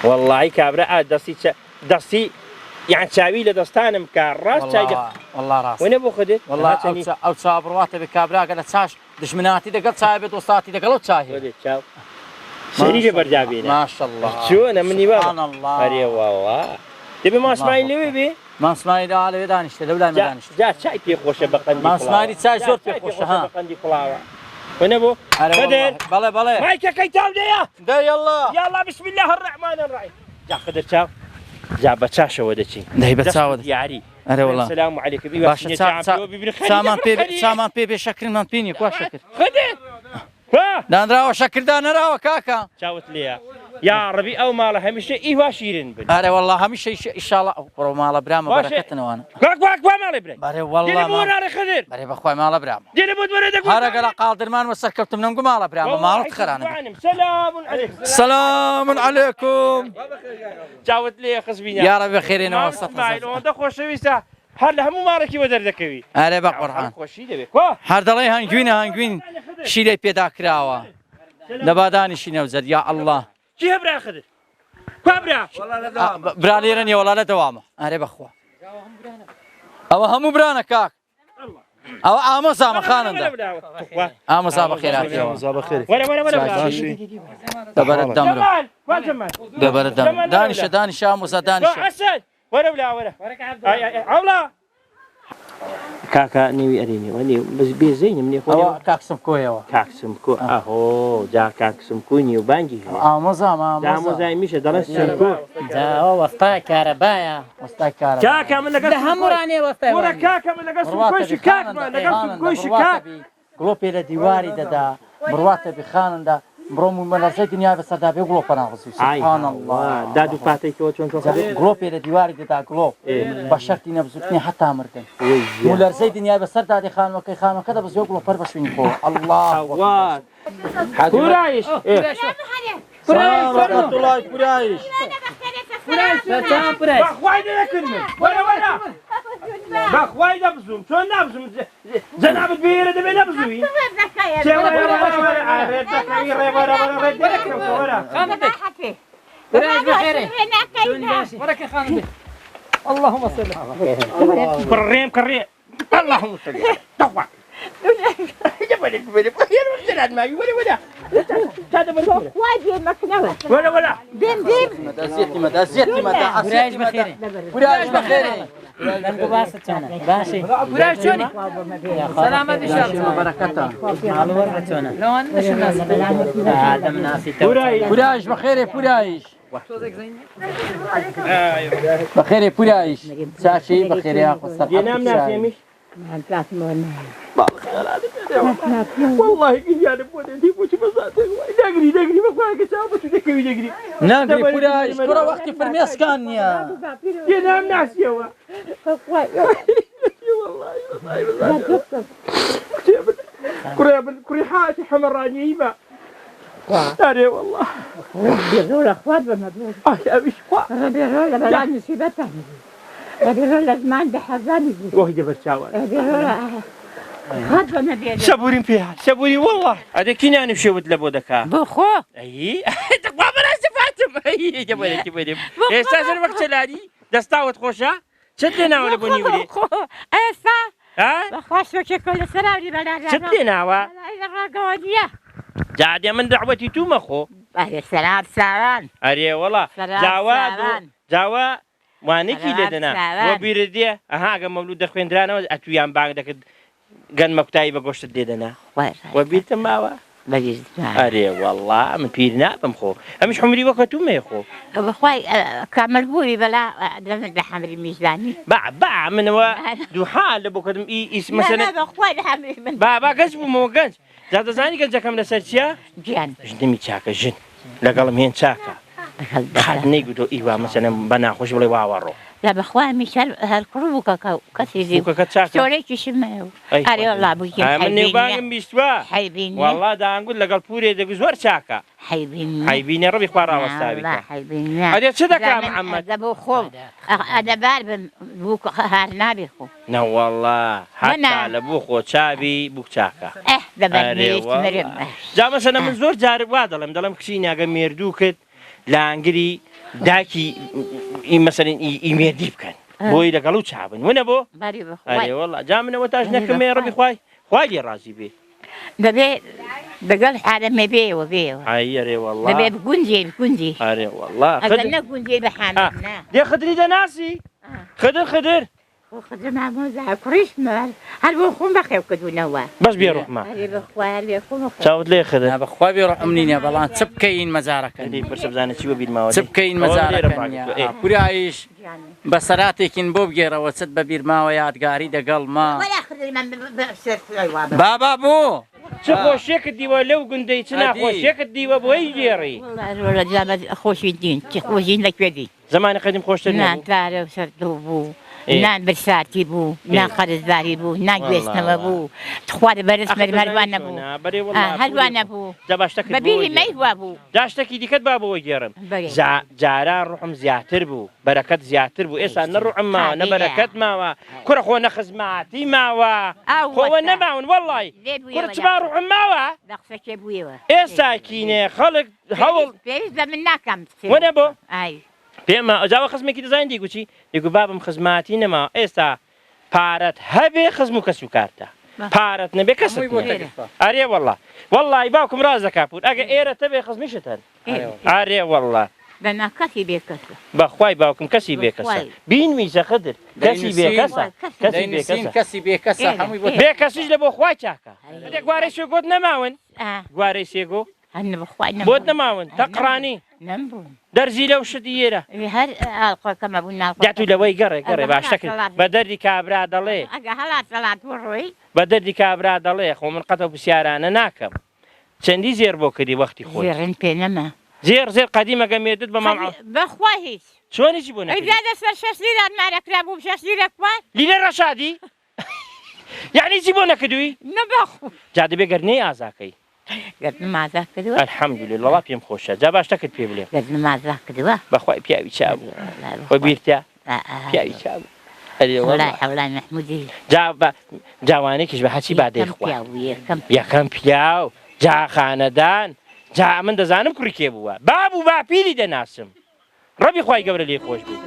وەڵڵای کابرا دەستی یان چاوی لە دەستانم کە ڕاست چای والله ڕاست وێنە بۆ خودت ئەو چاو بڕواتە بێ کابراگە لە چاش دژمناتی دەگەڵ چای بێت وەستاتی دەگەڵ و چای چاو سەری لێ بەردابێنە ماشەڵڵا چۆنە منی بە هەرێ وەڵڵا دەبێ ماسمای لەوێ بێ ماسمای لەوێ دانیشتە لەو لای دانیشت جا چای پێ خۆشە بە قەندی ماسماری چای زۆر پێ خۆشە ها قەندی فڵاوە وێنە بۆ خدر بەڵێ مایکەکەی تاو دەیە دەیەڵڵا یاڵڵا بسم الله الرحمن الرحیم جا خدر چاو جا بە چاشەوە دەچین دەی بە چاوە یاری ئەرێ وەڵا سلام علیکم سامان پێ بێ شەکرمان پێنی کوا شەکر خدر دانراوە شەکردان نەراوە کاکە چاوت لێە یا ڕەبی ئەو ماڵە هەمیشە ئیوا شیرن بن ئەرێ وەڵڵا هەمیشە ئیشاڵڵا بڕۆ ماڵە برامە بەرەکەتنەوەوانە کوا ماڵێ برێ بەرێ وەڵڵا خدر بەرێ بەخوای ماڵە برام دێنە بۆ وەرە دەگوت هەرەگە لە قاڵدرمان وە سەرکەوتم نەمگو ماڵە برامە ماڵت خەرانە سەلام عەلەیکوم چاوت لێ خزبینە یا ڕەبی خێرێنەوە ئەوەندە خۆشەویستە هەر لە هەموو ماڵێکی وە دەردەکەوی ئەرێ بە قورحان خۆشی دەبێت هەر دەڵێ هەنگوین شیرەی پێدا کراوە لە بادانیشی نەوزەر یا ئەڵڵا چی هەبرا خدر کوابرا برا لێرە نیە وەڵا لە دەوامە ئەرێ بەخوا ئەوە هەموو برانە کاک ئەوە ئامۆزامە خانندا ئامۆزا بە خێراتیەوە دەبەرت دەمرە دەبەرت دەمرە دانیشە ئامۆزا دانیشە وەرە ئەوڵا کاکە نێوی ئەرێنی وەنێ بەس بێزەینم نێ ئەوە کاکسم کۆیەوە کاکسم کۆ ئەهۆ جا کاکسم کوینی و بانگی ئامۆزای میشە دەڵێن سەرکۆ وەستای کارەبایە وەستای کارە کاکە من لەگەڵ هەموڕانێ وەستای وەرە کاکە من لەگەڵ سوکۆشی کاکمان لەگەڵ سوکۆشی کاک گڵۆپێ لە دیواری دەدا بڕواتە بخانندا بڕۆم و مەلەرزەی دنیا بەسەردا بێ گڵۆ پەناغزی سبحان الله داد و پاتێکەوە چۆن گڵۆپێ لە دیواری دەدا گڵۆ بە شەرتی نەبزوتنی هەتا مردن مولەرزەی دنیا بەسەردا دێ خانوەکەی خانوەکە دەبزیۆ گڵۆپەر بەشوێنی خۆ الله پورایش پورایش بەخوای دەکردن وەرە بەخوای دەبزوم چۆن نابزوم جەنابەت بێرە دەبێ نەبزووی اللهم صل كريم اللهم صل ولا مدازيتي براج بخير باشي براج شوني سلامة ان شاء الله بركاته على ورثنا لو انا الناس هذا مناسي براج بخير براج بخير براج ساشي بخير يا قصر ينام ناس يمش والله گیانم بۆ دەدی بۆچی بەزاتێک وای دەگری دەگری بەخوایگە چاوە تو دەکەوی دەگری ناگری کوراش کوڕە وەختی فرمێسکان نییە پێنام ناسیەوە کوڕی حاتی حەمەڕانیی بە ئەرێ والله بێزۆرە خوارد بەمە ئەویش خوا بێزۆر لە بەلای نسیبەتان بێزۆر لە زمان دەحەزانی وەهی دەبەرچاوە خوارد بەمە بێزۆر سەبوریم پێ سەبوری والله ئەدەکی نانی شێوت لە بۆ دەکا بۆ خۆ ئەی تەخوا بەڕاستی فاتم ئێستا سەر وەک چەلانی دەستاوت خۆشە چت لێ ناوە لە بۆ نیورێ ئێستا بەخوا شۆکێکۆ لە سەراوی بەلای چت لێ ناوە ڕاگەوە نییە جادێ من دەعوەتی تو مەخۆ سەراب ساوان ئەرێ وەڵا جاوا وانێکی لێ دەنا بۆ بیرت دێ ئەهاگە مەولود دەخوێنرانەوە ئەتویان بانگ دەکرد گەنمە کوتایی بە گۆشتت لێ دەنا وە بیرتم ماوە ئەرێ وەڵا من پیر نابم خۆ ئەمیش حمری وەکە تو مێ خۆ بەخوای کامل بووی بەلا لە حەمری میزانی با منەوە دوو حال لە بۆ کردم ئیس مەسەلە بەخوای لە حەمری من با گەنج بوومەوە گەنج جا دەزانی گەنجەکەم لەسەر چییە؟ گیان ژنمی چاکە ژن لەگەڵم هێن چاکە خات نەیگوتۆ ئیوا مەسەلەن بە ناخۆش بڵێ واوەڕۆ لا بەخوای میشەر هەرکڕ بوو کەسی شۆرێکیشم ئەرێ وەڵا بووی من نێوبانگم بیستوە وەڵا داهەنگوت لەگەڵ پورێ دەگو زۆر چاکە حیبینێ ڕەبی خوا ڕاوەستاوی ئەدێ چ دەکا محەممەد بۆ خۆم ئەدەبار بم بوو هەر نابێ خۆ نەوەڵا هەتا لە بوو خۆ چاوی بوو چاکە جا مەسەلە من زۆر جار وا دەڵێم کچی ناگە مێردوو کرد لانگری داکی مەسەلەن ئیمێردی بکەن بۆی لەگەڵ و چابن ونە بۆ وەڵا جا منەوە تاش نەکەمێ ڕەبی خوای لێ ڕازی بێ دەبێ دەگەڵ حالەمێ بێەوە بێەوە ئەرێ وەڵا دەبێ گونجێ گونجی ئەرێ وەڵا نە گونجێ بە حامل دێ خدری دەناسی خدر خدر مامۆزا کوڕیش مال هەر بۆ خۆم بەخێو کردوونەوە بەس بێ ڕوحمە چاوت لێ خدر بەخوا بێ ڕحم نینە بەڵام چ بکەین مەزارەکەن پرسە بزانە چی بە بیرماوە چ بکەین مەزارەکەن کوریایش بەسەراتێکین بۆ بگێڕەوە چت بە بیرماوە یادگاری دەگەڵ ما بابا بۆ چ خۆشیەکت دیوە لەو گوندەی چ ناخۆشیەکت دیوە بۆی گێڕی خۆشی دین چ خۆشین لەکوێ دی زمانی قەدیم خۆشتر نانتوارە سەردوو بوو نان برساتی بوو نان خەرزداری بوو ناگوێستنەوە بوو خوا بەرز هەروان نەبوو هەروان نەبوو بەبیری مەیوا بوو داشتێکی دیکەت با بۆی گێڕم جاران ڕوحم زیاتر بوو بەرەکەت زیاتر بوو ئێستا نەڕوحم ماوە نە بەرەکەت ماوە کوڕە خۆ نەخزماتی ماوە خۆوە نەماون وەڵی کوڕ چما ڕوحم ماوە دەقسەکێ بوویەوە ئێستا کینێ خەڵک هەوڵ پێویست بە من ناکەم وەنە بۆ پێمە ئەجاوە خزمێکی دەزانین دیگوچی دیگو بابم خزماتی نەما ئێستا پارەت هەبێ خزم و کەس و کارتە پارەت نەبێ کەس ئەرێ وەڵا وەڵی باوکم ڕاز دەکا پور ئەگە ئێرە تەبێ خزمیشت هەن ئارێ وەڵا بەناکەسی بێکەسە بەخوای باوکم کەسی بێکەسە بینویسە خدر کەسی بێکەسە کەسی بێکەسە هەمووی بێکەسیش لە بۆ خوای چاکە گوارەی سێگۆت نەماون گوارەی سێگۆ بۆت نەماون تەقڕانی دەرزی لەو شتی ئێرە هەر ئاڵقەکەمە بوو داتوو لەوەی گەڕێ باشەکرد بە دەردی کابرا دەڵێ هەڵات ڕۆی بە دەردی کابرا دەڵێ خۆ من قەتە پرسیارانە ناکەم چەندی زێر بۆ کردی وەختی خۆی زێڕن پێ نەما زێر قەدیمەگە مێردت بە ماڵ بەخوا هیچ چۆنیی بوو ئەیدا سەر 6 لیران مارەکرا بوو 6 لیرە کوان لیرە ڕەشادی یعنی چی بۆ نەکردووی نەبەخو جا دەبێ گەرنەی ئازاکەی مازا کردووە الحەمدولله پێم خۆشە جا باشتەکرد پێ بڵێ مازا کردووە بەخوای پیاوی چابوو خۆ بیرتە پیاوی چابوو حەولای مەحمودی جاوانێکیش بە حەچی بادێخوا یەکەم پیاو جا خانەدان جا من دەزانم کوڕی کێ بووە بابوو باپیری دەناسم ڕەبی خوای گەورە لێ خۆش بێت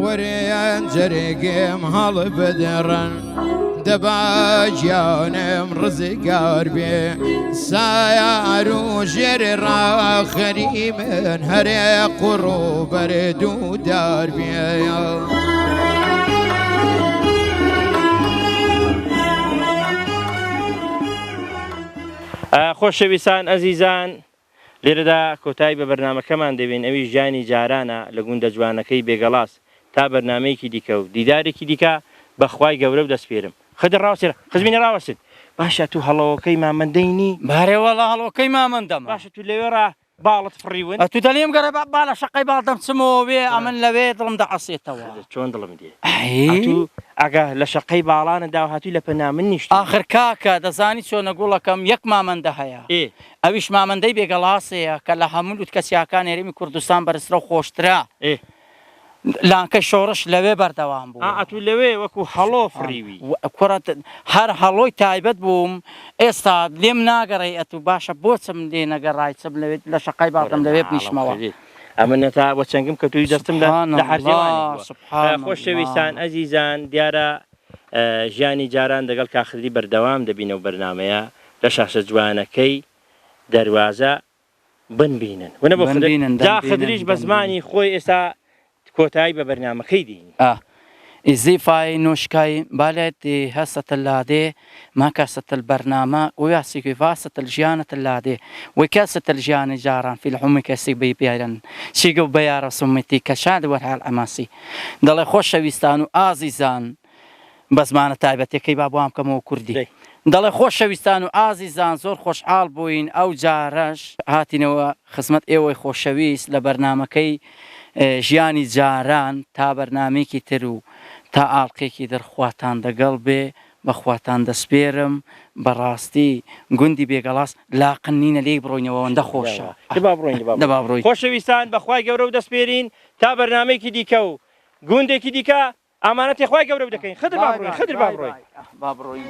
وەریان جەرێگێم هەڵ بدەڕن دەباجیانم ڕزگار بێ سایار و ژێر ڕاخەری من هەرێ قوڕ و بەردوو دار بێ خۆشەویستان ئەزیزان لێرەدا کۆتایی بە بەرنامەکەمان دەبێن ئەوی ژیانی جارانە لە گوندە جوانەکەی بێگەڵاس تا بەرنمەیەکی دیکە و دیدارێکی دیکە بەخوای گەورە و دەستپێرم خدر ڕاوسێرە خزمینە ڕاوەست باشە تو هەڵەوەکەی مامەندەینی بارێوەڵە هەڵۆکەی مامەندەمە باشە تو لەوێڕە باڵت فڕیون تو دەلێم گەرە باڵە شقەی باڵدەم چمەوە وێ ئەمن لەوێ دڵم دەعەسێتەوە چۆن دڵم دێ تو ئەگە لە شقەی باڵانە داهاتوی لە پەنا من نیشت آخر کاکە دەزانی چۆنە گوڵەکەم یەک مامەندە هەیە ئەویش مامەندەی بێگەڵاسەیە کە لە هەموو کەسیاکان هێرمی کوردستان بەرزرە و خۆشترا لانکە شۆڕش لەوێ بەردەوام بوو ئەتو لەوێ وەکو هەڵۆ فڕیوی هەر هەڵۆی تایبەت بووم ئێستا لێم ناگەڕێ ئەتو باشە بۆچم لێ نەگەڕای چم لەوێت لە شقای باڵم لەوێ بنیشمەوە ئەمە نەتا بە چەنگم کە توی دەستم لە حەرزێوانی خۆشەویستان ئەزیزان دیارە ژیانی جاران دەگەڵ کاخدری بەردەوام دەبینە و بەرنمەیە لە شاشە جوانەکەی دەواازە بنبینن وەنە بۆ دا خدریش بە زمانی خۆی ئێستا کۆتایی بە بەرنمەکەی دینی ئیزیفای نوشکای بالێتی هەستە لادێ ماکەستە البەرنامە ویاسیکی فاستە الژیانە لادێ وکەستە الژیانی جاران في الحومی کەسی بیبیارن شیگە و بەیارە سومەتی کەشاد وەرهال ئەماسی دەڵێ خۆشەویستان و ئازیزان بە زمانە تایبەتەکەی بابوام کەمەوە کوردی دەڵێ خۆشەویستان و ئازیزان زۆر خۆشحاڵ بووین ئەو جارەش هاتینەوە خزمەت ئێوەی خۆشەویست لە بەرنمەکەی ژیانی جاران تا بەرنمەیەکی تر و تا ئاڵلقێکی دەرخواتان دەگەڵ بێ بەخواتان دەسپێرم بەڕاستی گوندی بێگەڵاس لاقنینە لێی بڕۆینەوە ئەوەندە خۆشە دەبڕۆین خۆشەویستان بەخوای گەورە و دەسپێرین تا بەرنمەیەکی دیکە و گوندێکی دیکە ئامانەتی خوای گەورە دەکەین خدر بابڕۆین خدر بابڕۆین بابڕۆین